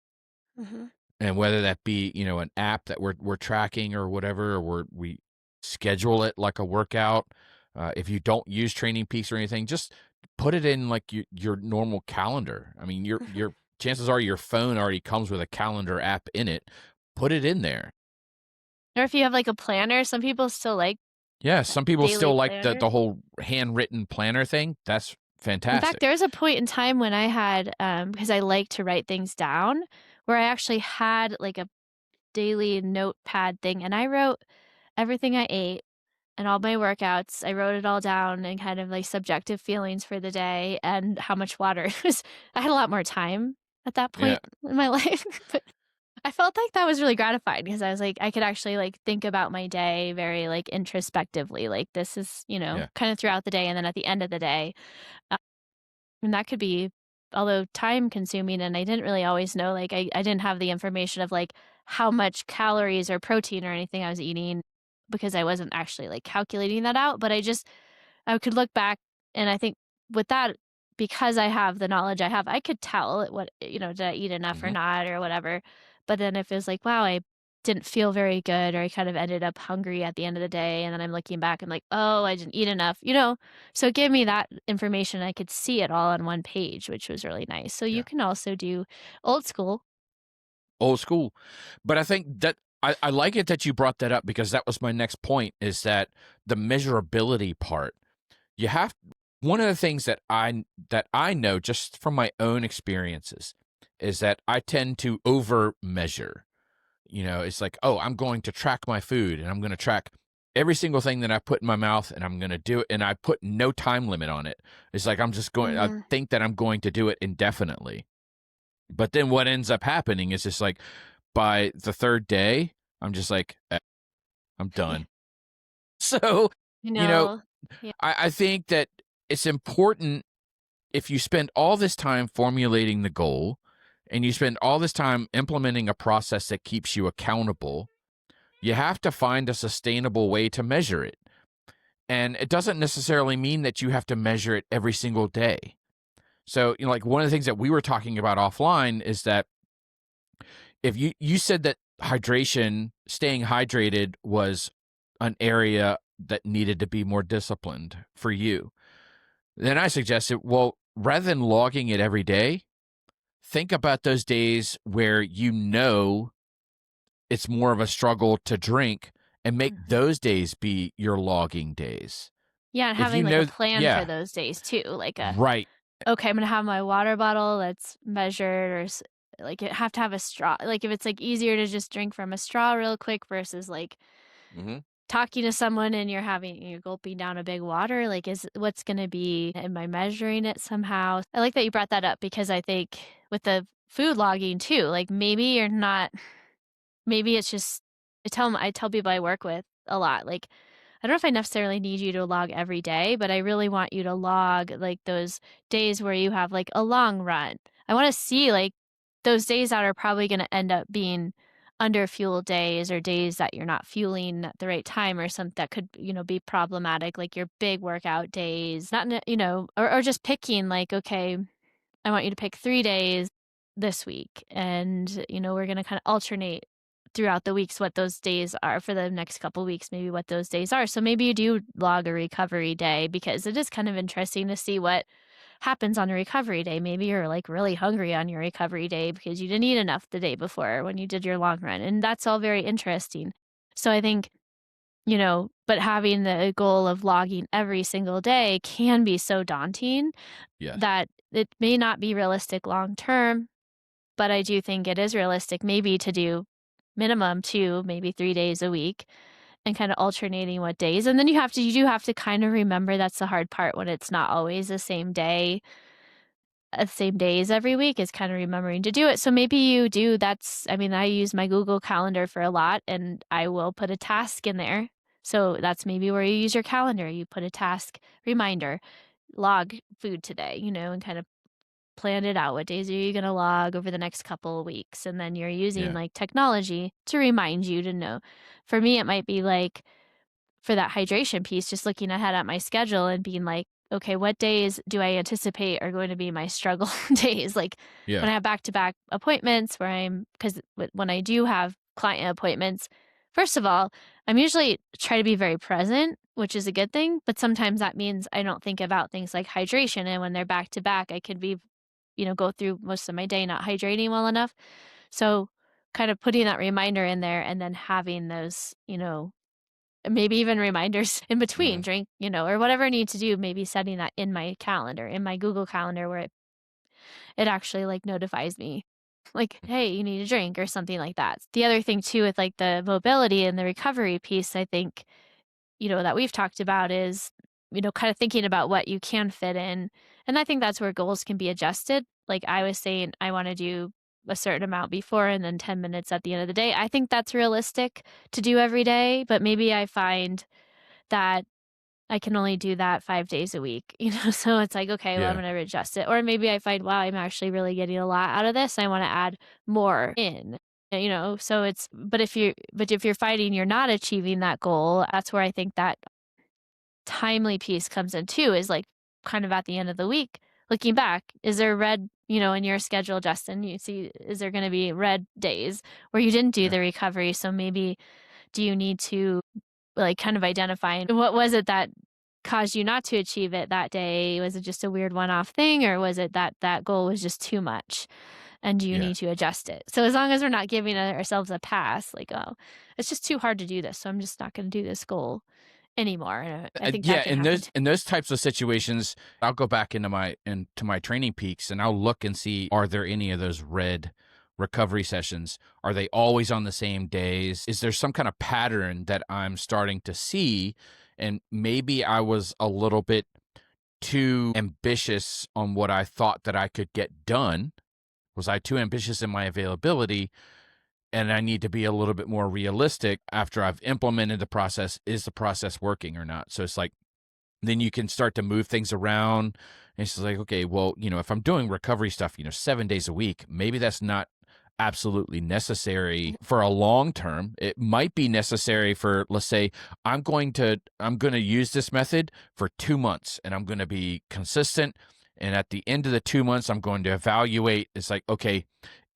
mhm. And whether that be, an app that we're tracking or whatever, or we schedule it like a workout. If you don't use Training Peaks or anything, just put it in like your normal calendar. I mean, your chances are your phone already comes with a calendar app in it. Put it in there. Or if you have, like, a planner, some people still like Yeah, some people daily still like planner. the whole handwritten planner thing. That's In fact, fantastic. there was a point in time when I had, because I like to write things down, where I actually had, like, a daily notepad thing, and I wrote everything I ate and all my workouts. I wrote it all down and kind of like subjective feelings for the day and how much water. I had a lot more time at that Yeah, point in my life, but I felt like that was really gratifying because I was like, I could actually like think about my day very like introspectively. Like this is, yeah, kind of throughout the day. And then at the end of the day, and that could be, although time consuming, and I didn't really always know, like, I didn't have the information of, like, how much calories or protein or anything I was eating because I wasn't actually, like, calculating that out, but I could look back, and I think with that, because I have the knowledge I have, I could tell what, did I eat enough or hmm not or whatever. But then if it was like, wow, I didn't feel very good, or I kind of ended up hungry at the end of the day, and then I'm looking back and like, oh, I didn't eat enough. So it gave me that information. I could see it all on one page, which was really nice. So you yeah. can also do old school. Old school. But I think that I like it that you brought that up because that was my next point is that the measurability part. You have one of the things that I know just from my own experiences is that I tend to over measure. It's like, oh, I'm going to track my food and I'm going to track every single thing that I put in my mouth and I'm going to do it. And I put no time limit on it. It's like I Mhm. think that I'm going to do it indefinitely. But then what ends up happening is just like by the third day, I'm just like, I'm done. So, You you know, know, yeah. I think that it's important if you spend all this time formulating the goal and you spend all this time implementing a process that keeps you accountable, you have to find a sustainable way to measure it. And it doesn't necessarily mean that you have to measure it every single day. So, like one of the things that we were talking about offline is that if you said that staying hydrated was an area that needed to be more disciplined for you, then I suggested, well, rather than logging it every day, think about those days where it's more of a struggle to drink and make Mhm. those days be your logging days. Yeah, and If having you like a know, plan for yeah, those days too, like right. okay, I'm gonna have my water bottle that's measured, or like it have to have a straw. Like if it's like easier to just drink from a straw real quick versus like hmm talking to someone and you're gulping down a big water, like is what's gonna be, am I measuring it somehow? I like that you brought that up because I think with the food logging too, like maybe you're not, maybe it's just, I tell people I work with a lot, like I don't know if I necessarily need you to log every day, but I really want you to log like those days where you have like a long run. I want to see like those days that are probably going to end up being under fuel days or days that you're not fueling at the right time or something that could, be problematic, like your big workout days, not, or just picking like, okay, I want you to pick 3 days this week. And, we're going to kind of alternate throughout the weeks what those days are for the next couple weeks, maybe what those days are. So maybe you do log a recovery day because it is kind of interesting to see what happens on a recovery day. Maybe you're like really hungry on your recovery day because you didn't eat enough the day before when you did your long run. And that's all very interesting. So I think, but having the goal of logging every single day can be so daunting Yes. that it may not be realistic long term, but I do think it is realistic maybe to do minimum 2, maybe 3 days a week and kinda alternating what days, and then you do have to kind of remember that's the hard part when it's not always the same days every week is kinda remembering to do it, so maybe you do I mean, I use my Google Calendar for a lot, and I will put a task in there, so that's maybe where you use your calendar, you put a task reminder, log food today, and kind of plan it out. What days are you gonna log over the next couple of weeks? And then you're using, Yeah. like, technology to remind you to know. For me, it might be, like, for that hydration piece, just looking ahead at my schedule and being like, "Okay, what days do I anticipate are going to be my struggle days?" Like, when Yeah. I have back-to-back appointments where 'cause when I do have client appointments, first of all, I'm usually try to be very present, which is a good thing, but sometimes that means I don't think about things like hydration, and when they're back to back, I could be go through most of my day not hydrating well enough. So kind of putting that reminder in there and then having those, maybe even reminders in between Yeah. drink, or whatever I need to do, maybe setting that in my calendar, in my Google Calendar where it actually like notifies me like, hey, you need a drink or something like that. The other thing too with like the mobility and the recovery piece, I think that we've talked about is, kind of thinking about what you can fit in. And I think that's where goals can be adjusted. Like I was saying, I want to do a certain amount before and then 10 minutes at the end of the day. I think that's realistic to do every day, but maybe I find that I can only do that 5 days a week, So it's like, okay, well, I'm Yeah. going to adjust it. Or maybe I find, wow, I'm actually really getting a lot out of this. I want to add more in. So but if you're fighting, you're not achieving that goal. That's where I think that timely piece comes in too, is like kind of at the end of the week, looking back, is there red, in your schedule, Justin, you see, is there going to be red days where you didn't do Yeah. the recovery? So maybe do you need to like kind of identify what was it that caused you not to achieve it that day? Was it just a weird one off thing or was it that that goal was just too much? And do you Yeah. need to adjust it? So as long as we're not giving ourselves a pass, like, oh, it's just too hard to do this. So I'm just not going to do this goal anymore, and I think that Yeah, can happen too. in those types of situations, I'll go back into my training peaks and I'll look and see, are there any of those red recovery sessions? Are they always on the same days? Is there some kind of pattern that I'm starting to see? And maybe I was a little bit too ambitious on what I thought that I could get done. Was I too ambitious in my availability? And I need to be a little bit more realistic after I've implemented the process. Is the process working or not? So it's like, then you can start to move things around. And it's just like, okay, well, if I'm doing recovery stuff, 7 days a week, maybe that's not absolutely necessary for a long term. It might be necessary for, let's say, I'm going to use this method for 2 months and I'm going to be consistent. And at the end of the 2 months, I'm going to evaluate. It's like, okay,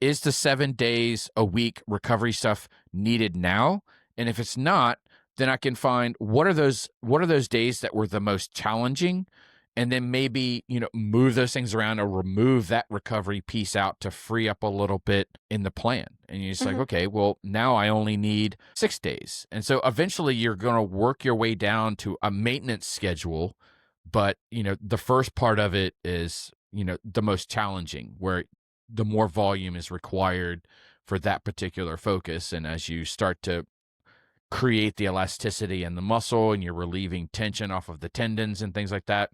is the 7 days a week recovery stuff needed now? And if it's not, then I can find what are those days that were the most challenging, and then maybe move those things around or remove that recovery piece out to free up a little bit in the plan. And you're just like, Mhm, okay, well, now I only need 6 days, and so eventually you're going to work your way down to a maintenance schedule. But the first part of it is the most challenging, where the more volume is required for that particular focus. And as you start to create the elasticity in the muscle and you're relieving tension off of the tendons and things like that,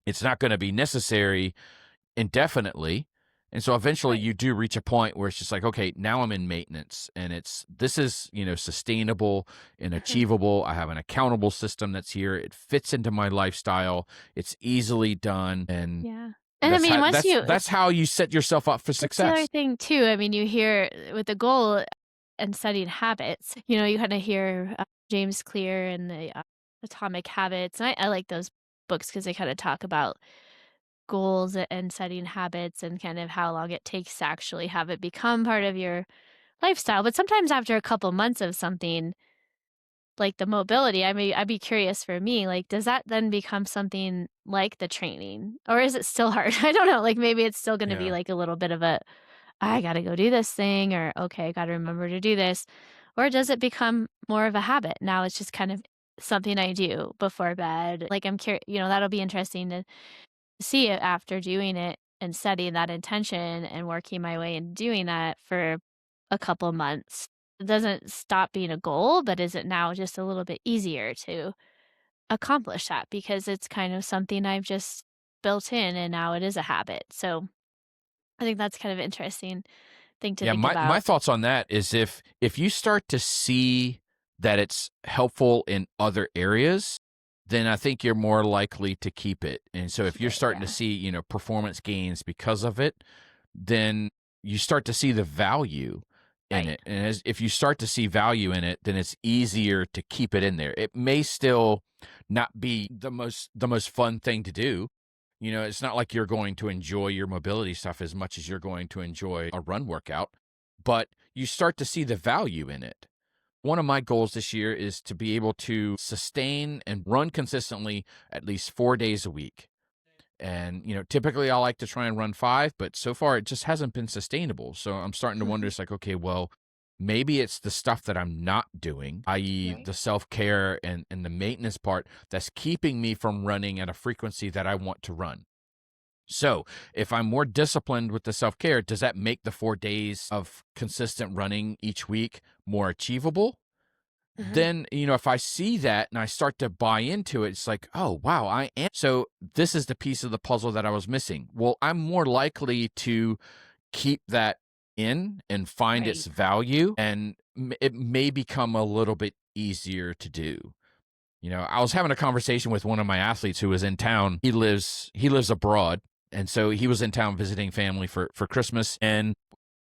it's not going to be necessary indefinitely. And so eventually Right. you do reach a point where it's just like, okay, now I'm in maintenance and this is, sustainable and Mhm. achievable. I have an accountable system that's here. It fits into my lifestyle. It's easily done. And Yeah. And I that's mean, how once you that's how you set yourself up for that's the other success. thing too. I mean, you hear with the goal and setting habits, you kinda hear, James Clear and the, Atomic Habits, and I like those books because they kinda talk about goals and setting habits and kind of how long it takes to actually have it become part of your lifestyle, but sometimes after a couple months of something, like the mobility, I'd be curious for me, like, does that then become something like the training? Or is it still hard? I don't know, like, maybe it's still gonna be Yeah. like a little bit of a, "I gotta go do this thing," or, "Okay, I gotta remember to do this." Or does it become more of a habit? Now it's just kind of something I do before bed. Like, I'm curious, that'll be interesting to see it after doing it and setting that intention and working my way and doing that for a couple months. It doesn't stop being a goal, but is it now just a little bit easier to accomplish that because it's kind of something I've just built in and now it is a habit. So I think that's kind of interesting thing to Yeah, think my about. thoughts on that is if you start to see that it's helpful in other areas, then I think you're more likely to keep it. And so if Keep you're it, starting to yeah. see, performance gains because of it, then you start to see the value in Right. it. And if you start to see value in it, then it's easier to keep it in there. It may still not be the most fun thing to do. It's not like you're going to enjoy your mobility stuff as much as you're going to enjoy a run workout, but you start to see the value in it. One of my goals this year is to be able to sustain and run consistently at least 4 days a week. And, typically I like to try and run 5, but so far it just hasn't been sustainable. So I'm starting to wonder, Mhm. it's like, okay, well, maybe it's the stuff that I'm not doing, i.e., Right. the self care and the maintenance part that's keeping me from running at a frequency that I want to run. So if I'm more disciplined with the self care, does that make the 4 days of consistent running each week more achievable? Mhm. Then, if I see that and I start to buy into it, it's like, oh, wow, I am. So this is the piece of the puzzle that I was missing. Well, I'm more likely to keep that in and find its Right. value, and it may become a little bit easier to do. I was having a conversation with one of my athletes who was in town. He lives abroad, and so he was in town visiting family for Christmas, and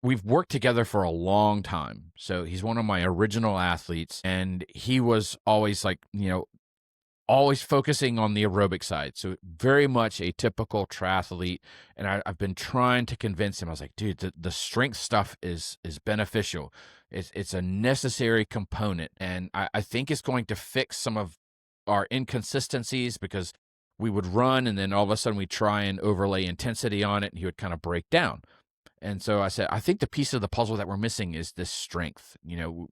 we've worked together for a long time. So he's one of my original athletes, and he was always like, always focusing on the aerobic side. So very much a typical triathlete. And I've been trying to convince him. I was like, dude, the strength stuff is beneficial. It's a necessary component. And I think it's going to fix some of our inconsistencies because we would run and then all of a sudden we try and overlay intensity on it and he would kind of break down. And so I said, I think the piece of the puzzle that we're missing is this strength.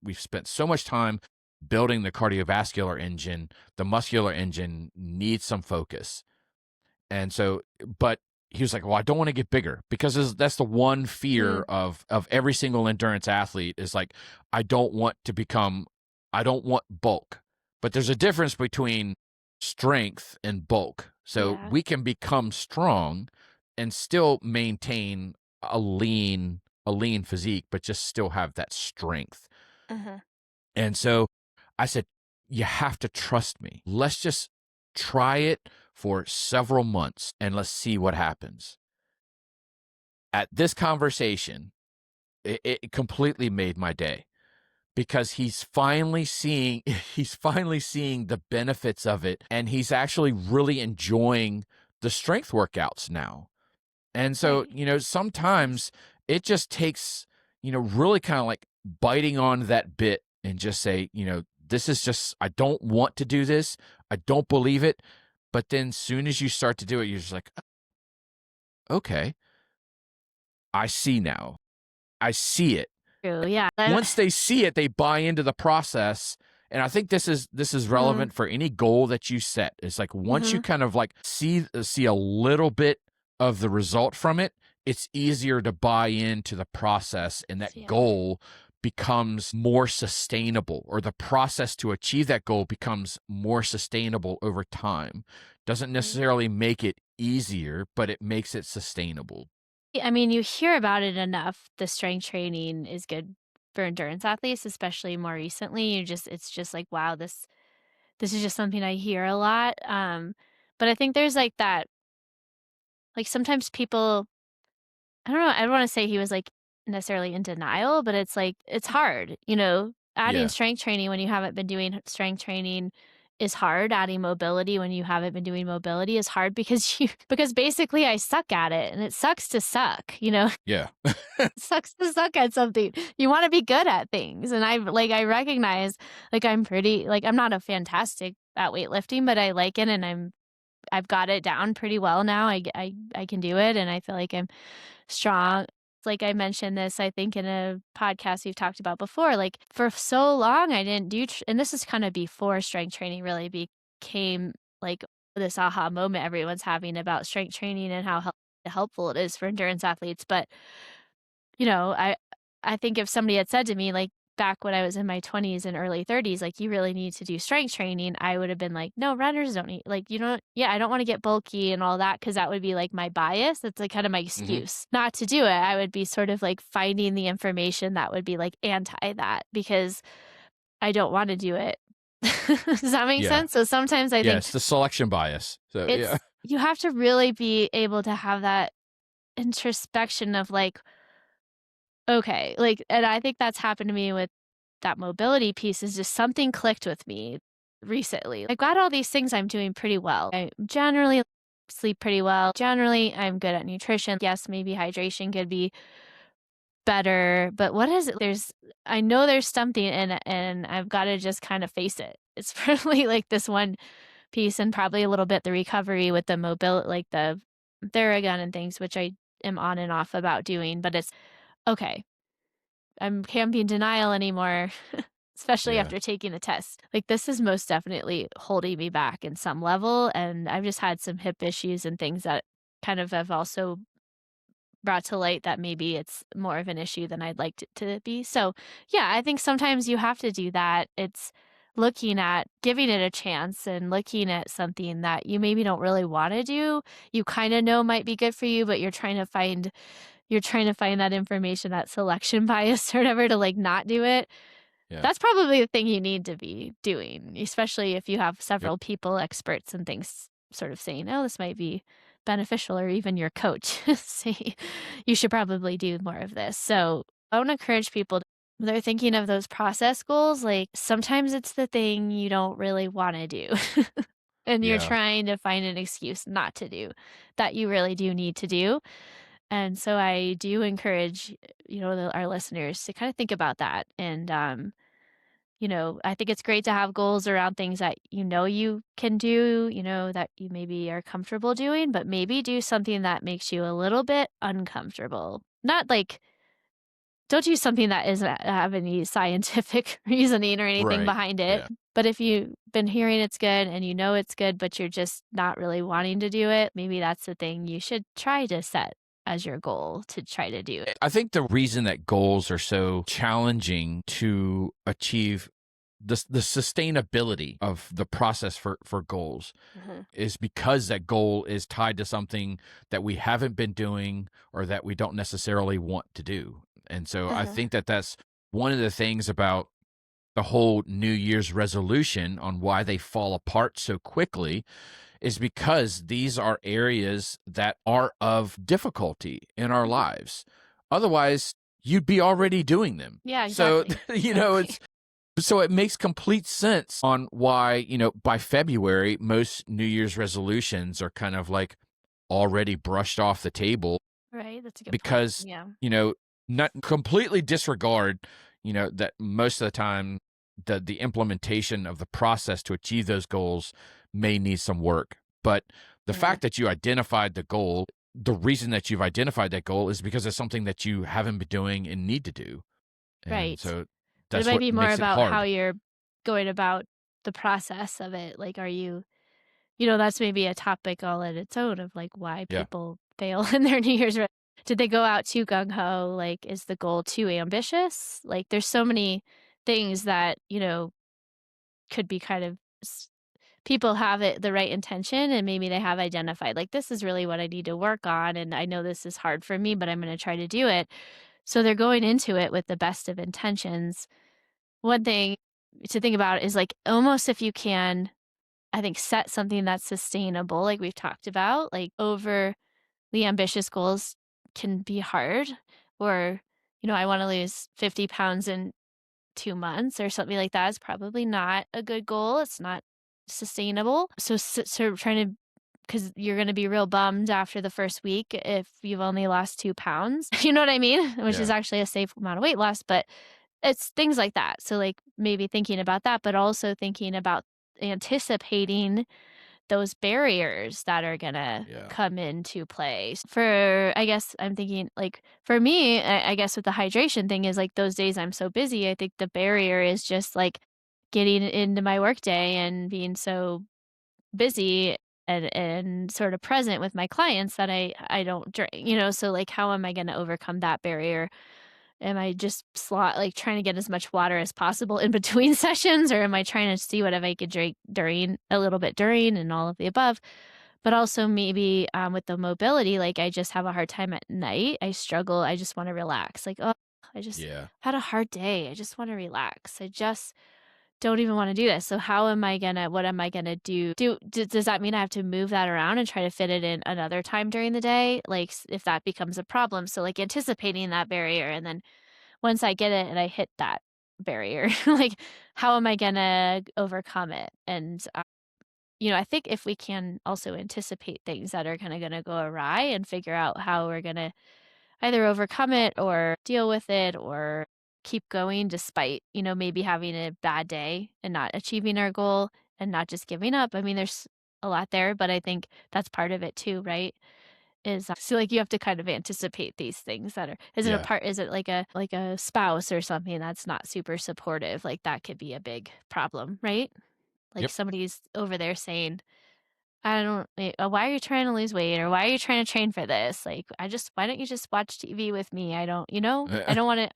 We've spent so much time building the cardiovascular engine. The muscular engine needs some focus. And so, but he was like, well, I don't want to get bigger because that's the one fear Mm. of every single endurance athlete is like, I don't want to become, I don't want bulk. But there's a difference between strength and bulk. So Yeah. we can become strong and still maintain a lean physique, but just still have that strength. Uh-huh. And so I said, you have to trust me. Let's just try it for several months and let's see what happens. At this conversation, it completely made my day because he's finally seeing he's finally seeing the benefits of it and he's actually really enjoying the strength workouts now. And so, Right. That's nice. sometimes it just takes, really kind of like biting on that bit and just say, this is just, I don't want to do this. I don't believe it. But then soon as you start to do it, you're just like, okay, I see now. I see it. True, yeah. Once they see it, they buy into the process. And I think this is Mm. relevant for any goal that you set. It's like once you Mhm. kind of like see a little bit of the result from it, it's easier to buy into the process and that Yeah. goal becomes more sustainable or the process to achieve that goal becomes more sustainable over time. Doesn't Right. necessarily make it easier, but it makes it sustainable. I mean, you hear about it enough. The strength training is good for endurance athletes, especially more recently. It's just like, wow, this is just something I hear a lot. But I think there's like that, like sometimes people, I don't know, I don't want to say he was like necessarily in denial, but it's like it's hard, adding Yeah. strength training when you haven't been doing strength training is hard. Adding mobility when you haven't been doing mobility is hard because you because basically I suck at it and it sucks to suck. Yeah. Sucks to suck at something. You wanna be good at things, and I recognize, like, I'm not a fantastic at weightlifting, but I like it, and I've got it down pretty well now. I can do it, and I feel like I'm strong. Like I mentioned this, I think, in a podcast we've talked about before, like, for so long, I didn't do tr and this is kinda before strength training really became, like, this aha moment everyone's having about strength training and how helpful it is for endurance athletes, but you know, I I think if somebody had said to me, like, back when I was in my 20s and early 30s, like, "You really need to do strength training," I would have been like, "No, runners don't need like, you know yeah, I don't wanna get bulky and all that because that would be, like, my bias. That's, like, kinda my Hmm. excuse not to do it. I would be sort of, like, finding the information that would be, like, anti that because I don't wanna do it. Does that make Yeah. sense? So sometimes I Yeah. think It's the selection bias. So, yeah. you have to really be able to have that introspection of, like, okay, like, and I think that's happened to me with that mobility piece is just something clicked with me recently. I've got all these things I'm doing pretty well. I generally sleep pretty well. Generally, I'm good at nutrition. Yes, maybe hydration could be better, but what is it? I know there's something in it, and I've got to just kind of face it. It's probably like this one piece and probably a little bit the recovery with the mobility, like the Theragun and things, which I am on and off about doing, but it's okay. Can't be in denial anymore, especially Yeah. after taking the test. Like, this is most definitely holding me back in some level, and I've just had some hip issues and things that kind of have also brought to light that maybe it's more of an issue than I'd like it to be. So, yeah, I think sometimes you have to do that. It's looking at giving it a chance and looking at something that you maybe don't really wanna do, you kinda know might be good for you, but you're trying to find that information, that selection bias or whatever to, like, not do it. Yeah. That's probably the thing you need to be doing, especially if you have Yep. several people, experts and things sort of saying, "Oh, this might be beneficial," or even your coach say, "You should probably do more of this." So, I wanna encourage people when they're thinking of those process goals, like, sometimes it's the thing you don't really wanna do, and you're Yeah. trying to find an excuse not to do, that you really do need to do. And so I do encourage, our listeners to kind of think about that. And, I think it's great to have goals around things that you can do, that you maybe are comfortable doing, but maybe do something that makes you a little bit uncomfortable. Not like, don't do something that isn't have any scientific reasoning or anything Right. behind it. Yeah. But if you've been hearing it's good and you know it's good, but you're just not really wanting to do it, maybe that's the thing you should try to set as your goal to try to do. I think the reason that goals are so challenging to achieve the sustainability of the process for goals Mhm. is because that goal is tied to something that we haven't been doing or that we don't necessarily want to do. And so I Uh-huh. think that that's one of the things about the whole New Year's resolution on why they fall apart so quickly is because these are areas that are of difficulty in our Mhm. lives. Otherwise, you'd be already doing them. Yeah, So, exactly. it's Exactly. so it makes complete sense on why, by February, most New Year's resolutions are kind of like already brushed off the table Right, that's a good point. because, Yeah. you know, not completely disregard, that most of the time the implementation of the process to achieve those goals may need some work. But the Uh-huh. fact that you identified the goal, the reason that you've identified that goal is because it's something that you haven't been doing and need to do. And Right. so But it that's might what be more makes it about how hard. you're going about the process of it. Like, are you that's maybe a topic all in its own of, like, why Yeah. people fail in their New Year's did they go out too gung ho? Like, is the goal too ambitious? Like, there's so many things that, could be kind of people have the right intention and maybe they have identified, like, this is really what I need to work on. And I know this is hard for me, but I'm going to try to do it. So they're going into it with the best of intentions. One thing to think about is like almost if you can, I think, set something that's sustainable, like we've talked about, like overly ambitious goals can be hard. Or, I want to lose 50 pounds in 2 months or something like that is probably not a good goal. It's not sustainable. So trying to, because you're going to be real bummed after the first week if you've only lost 2 pounds. You know what I mean? Which is Yeah. actually a safe amount of weight loss, but it's things like that. So, like, maybe thinking about that, but also thinking about anticipating those barriers that are gonna Yeah. come into play. For I guess I'm thinking, like, for me, I guess with the hydration thing is, like, those days I'm so busy, I think the barrier is just, like, getting into my workday and being so busy and sort of present with my clients that I don't drink, so, like, how am I gonna overcome that barrier? Am I just like, trying to get as much water as possible in between sessions, or am I trying to see whatever I could drink during a little bit during and all of the above? But also maybe, with the mobility, like, I just have a hard time at night. I struggle. I just wanna relax. Like, "Oh, I just Yeah. had a hard day. I just wanna relax. I just don't even wanna do this." So how am I gonna what am I gonna do? Does that mean I have to move that around and try to fit it in another time during the day? Like, if that becomes a problem. So, like, anticipating that barrier, and then once I get it and I hit that barrier, like, how am I gonna overcome it? And, I think if we can also anticipate things that are kinda gonna go awry and figure out how we're gonna either overcome it or deal with it or keep going despite, maybe having a bad day and not achieving our goal and not just giving up. I mean, there's a lot there, but I think that's part of it too, right? So, like, you have to kind of anticipate these things that are Yeah. is it like a spouse or something that's not super supportive? Like, that could be a big problem, right? Like, Yep. somebody's over there saying, "I don't why are you trying to lose weight?" or "Why are you trying to train for this?" Like, "Why don't you just watch TV with me? I don't wanna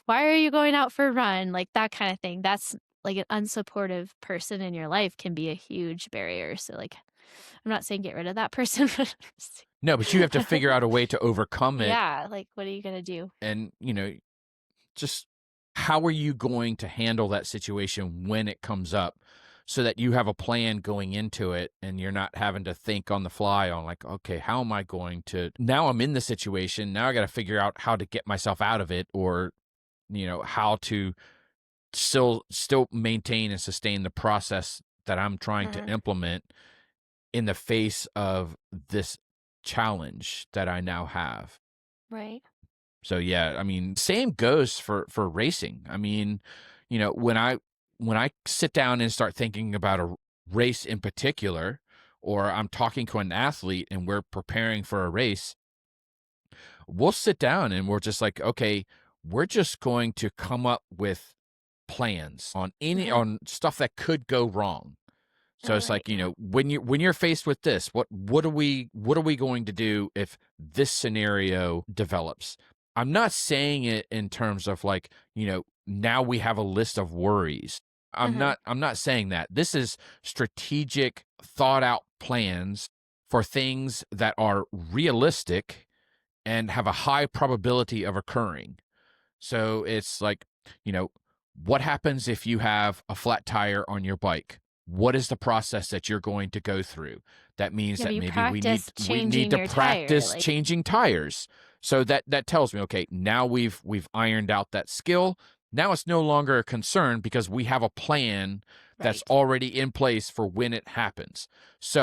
why are you going out for a run?" Like, that kinda thing. That's like, an unsupportive person in your life can be a huge barrier. So, like, I'm not saying get rid of that person, but No, but you have to figure out a way to overcome it. yeah, like, what are you gonna do? And, just how are you going to handle that situation when it comes up so that you have a plan going into it and you're not having to think on the fly on, like, okay, how am I going to, now I'm in the situation. Now I got to figure out how to get myself out of it, or, how to still maintain and sustain the process that I'm trying to Uh-huh. implement in the face of this challenge that I now have. Right. So yeah, I mean, same goes for racing. I mean, when I sit down and start thinking about a race in particular, or I'm talking to an athlete and we're preparing for a race, we'll sit down and we're just like, okay, we're just going to come up with plans on Uh-huh. on stuff that could go wrong. So Oh, it's right, like, yeah. when you're faced with this, what are we going to do if this scenario develops? I'm not saying it in terms of like, now we have a list of worries. I'm Uh-huh. not I'm not saying that. This is strategic, thought out plans for things that are realistic and have a high probability of occurring. So it's like, you know, what happens if you have a flat tire on your bike? What is the process that you're going to go through? That means Have that you maybe we need practiced we need changing to your tire? practice Like, changing tires. So that tells me, okay, now we've ironed out that skill. Now it's no longer a concern because we have a plan that's right. already in place for when it happens. So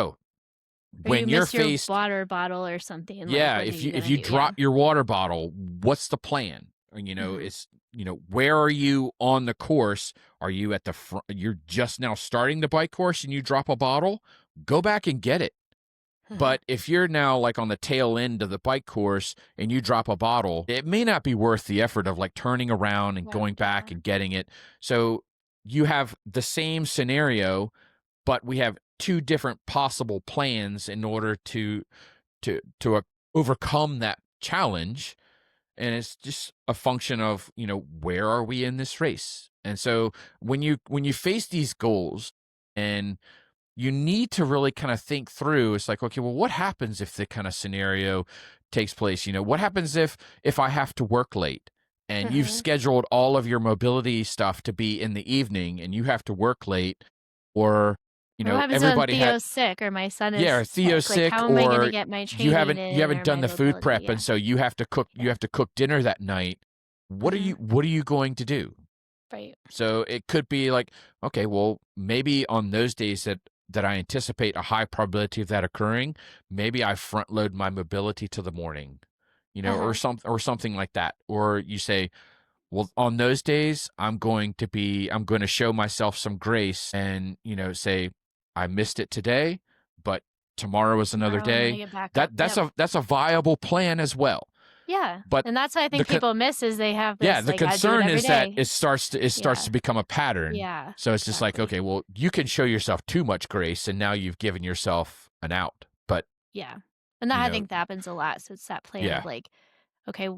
Or you when you're miss your faced, water bottle or something, like, yeah, what are if you you gonna do? drop Yeah. your water bottle, what's the plan? Or, Mhm. it's, where are you on the course? Are you at the front? You're just now starting the bike course and you drop a bottle, go back and get it. Uh-huh. But if you're now like on the tail end of the bike course and you drop a bottle, it may not be worth the effort of like turning around and going Round, back yeah. and getting it. So you have the same scenario, but we have two different possible plans in order to overcome that challenge. And it's just a function of, where are we in this race? And so when you face these goals, And you need to really kind of think through. It's like, okay, well, what happens if the kind of scenario takes place? What happens if I have to work late and you've Mhm. scheduled all of your mobility stuff to be in the evening and you have to work late, or What happens when everybody had Theo's sick or my son is yeah, or Theo's sick? Like, sick, how am I gonna or get my you training haven't you in haven't or done my the food mobility? prep, and Yeah. so you Yeah. have to cook dinner that night. Mhm. What are you going to do? Right. So it could be like, okay, well, maybe on those days that I anticipate a high probability of that occurring, maybe I front load my mobility to the morning, Uh-huh. or something like that. Or you say, well, on those days, I'm going to show myself some grace and, say I missed it today, but tomorrow is another Tomorrow I'm gonna day. get back up. Yep. That's a viable plan as well. Yeah. But And that's what I the think people miss is they have yeah, this, the like, "I do it concern every is that day." it starts Yeah. to become a pattern. Yeah. So it's just like, Exactly. okay, well, you can show yourself too much grace and now you've given yourself an out. But, Yeah. And that you I know, think that happens a lot. So it's that plan of yeah, like, okay,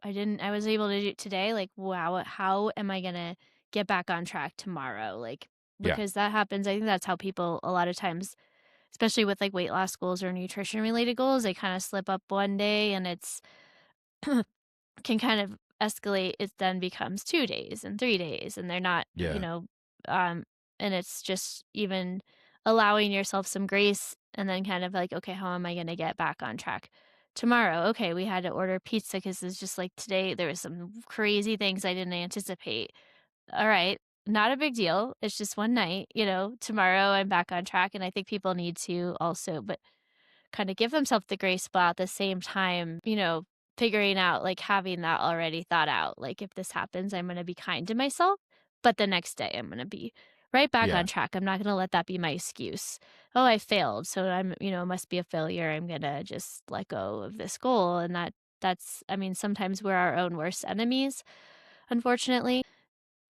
I was able to do it today. Like, wow, how am I gonna get back on track tomorrow? Like, yeah, because that happens. I think that's how people a lot of times, especially with like weight loss goals or nutrition related goals, they kind of slip up one day and it's can kind of escalate. It then becomes 2 days and 3 days, and they're not, yeah, um, and it's just even allowing yourself some grace and then kind of like, okay, how am I going to get back on track tomorrow? Okay, we had to order pizza because it's just like today there was some crazy things I didn't anticipate. All right, not a big deal. It's just one night, tomorrow I'm back on track. And I think people need to also, but kinda give themselves the grace, but at the same time, figuring out, like, having that already thought out, like, "If this happens, I'm gonna be kind to myself, but the next day, I'm gonna be right back yeah, on track. I'm not gonna let that be my excuse. Oh, I failed, so it must be a failure. I'm gonna just let go of this goal," and that's I mean, sometimes we're our own worst enemies, unfortunately,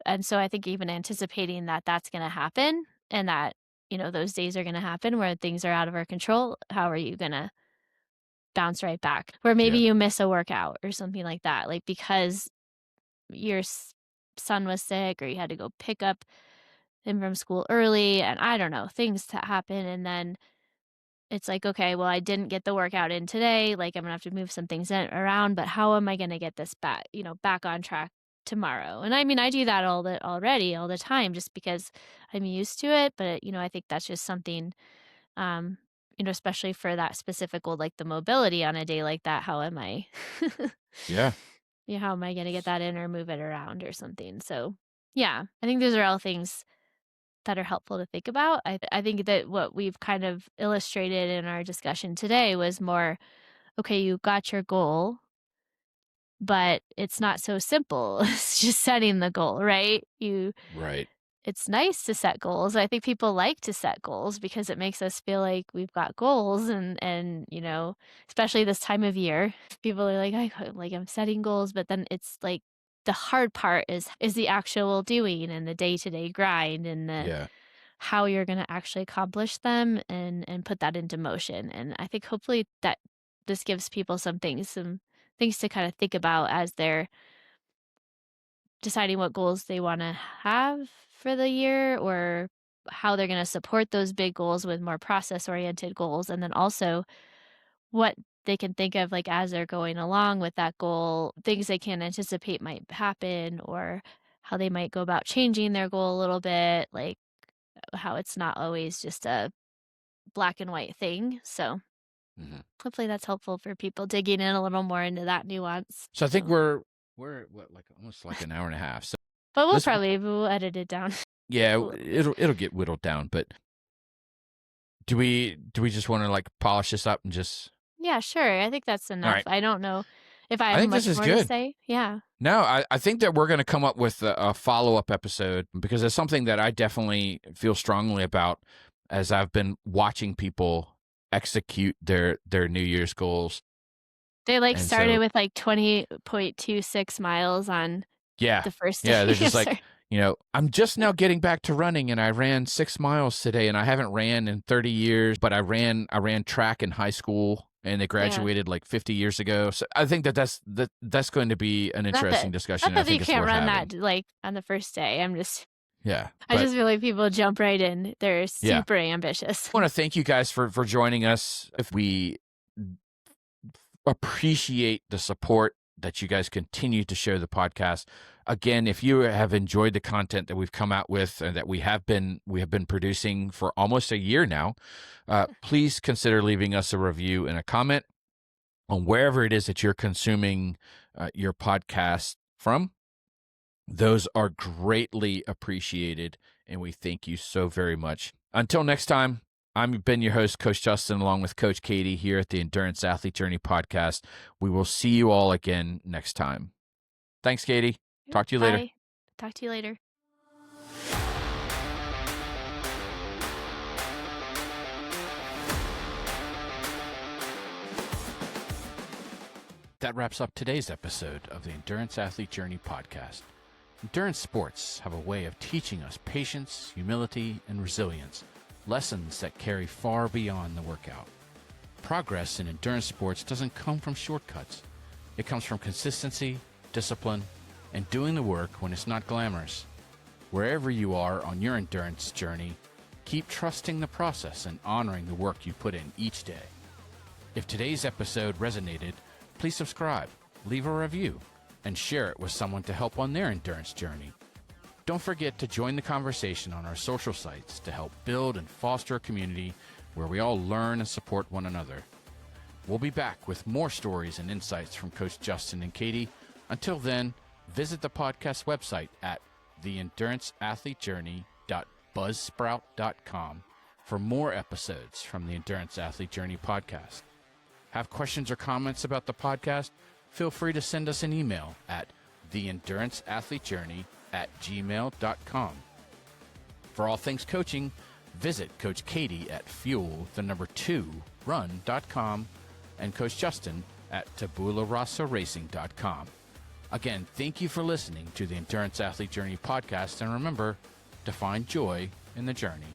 and so I think even anticipating that that's gonna happen and that, those days are gonna happen where things are out of our control, how are you gonna bounce right back. Where maybe yeah, you miss a workout or something like that, like, because your son was sick or you had to go pick up him from school early, and I don't know, things that happen, and then it's like, "Okay, well, I didn't get the workout in today, like, I'm gonna have to move some things around, but how am I gonna get this back on track tomorrow?" And I mean, I do that all the time just because I'm used to it, but, I think that's just something um, especially for that specific goal, like the mobility on a day like that, how am I yeah, yeah, how am I gonna get that in or move it around or something? So, yeah, I think those are all things that are helpful to think about. I think that what we've kind of illustrated in our discussion today was more, okay, you got your goal, but it's not so simple. It's just setting the goal, right? right, It's nice to set goals. I think people like to set goals because it makes us feel like we've got goals and especially this time of year, people are like, I'm setting goals, but then it's like the hard part is the actual doing and the day-to-day grind and the yeah, how you're going to actually accomplish them and put that into motion. And I think hopefully that this gives people some things to kind of think about as they're deciding what goals they wanna have for the year or how they're gonna support those big goals with more process-oriented goals, and then also what they can think of, like, as they're going along with that goal, things they can anticipate might happen or how they might go about changing their goal a little bit, like, how it's not always just a black and white thing, so hmm. hopefully that's helpful for people digging in a little more into that nuance, So I think so we're what, like almost like an hour and a half. So but let's we'll edit it down yeah, a little bit. it'll get whittled down. But do we just want to like polish this up and just Yeah, sure. I think that's all enough. right? I don't know if I I have think this much is more to good. say. Yeah. No, I think that we're going to come up with a follow up episode because it's something that I definitely feel strongly about as I've been watching people execute their New Year's goals. They like And started so, with like 20.26 miles on yeah, the first day. yeah, they're just Yes, like, sir. I'm just now getting back to running, and I ran 6 miles today, and I haven't ran in 30 years, but I ran track in high school, and they Yeah. graduated like 50 years ago. So I think that's going to be an Not interesting that discussion. not And I that you think it's can't worth run having. that like on the first day. I'm just Yeah. I just feel like people jump right in. They're super ambitious. I want to thank you guys for joining us. If we appreciate the support that you guys continue to share the podcast. Again, if you have enjoyed the content that we've come out with and that we have been producing for almost a year now, please consider leaving us a review and a comment on wherever it is that you're consuming your podcast from. Those are greatly appreciated, and we thank you so very much. Until next time, I've been your host, Coach Justin, along with Coach Katie here at the Endurance Athlete Journey podcast. We will see you all again next time. Thanks, Katie. Talk to you later. Bye. Talk to you later. That wraps up today's episode of the Endurance Athlete Journey podcast. Endurance sports have a way of teaching us patience, humility, and resilience, lessons that carry far beyond the workout. Progress in endurance sports doesn't come from shortcuts. It comes from consistency, discipline, and doing the work when it's not glamorous. Wherever you are on your endurance journey, keep trusting the process and honoring the work you put in each day. If today's episode resonated, please subscribe, leave a review, and share it with someone to help on their endurance journey. Don't forget to join the conversation on our social sites to help build and foster a community where we all learn and support one another. We'll be back with more stories and insights from Coach Justin and Katie. Until then, visit the podcast website at theenduranceathletejourney.buzzsprout.com for more episodes from the Endurance Athlete Journey podcast. Have questions or comments about the podcast? Feel free to send us an email at theenduranceathletejourney@gmail.com. For all things coaching, visit Coach Katie at fuel2run.com and Coach Justin at tabularossaracing.com. Again, thank you for listening to the Endurance Athlete Journey podcast, and remember to find joy in the journey.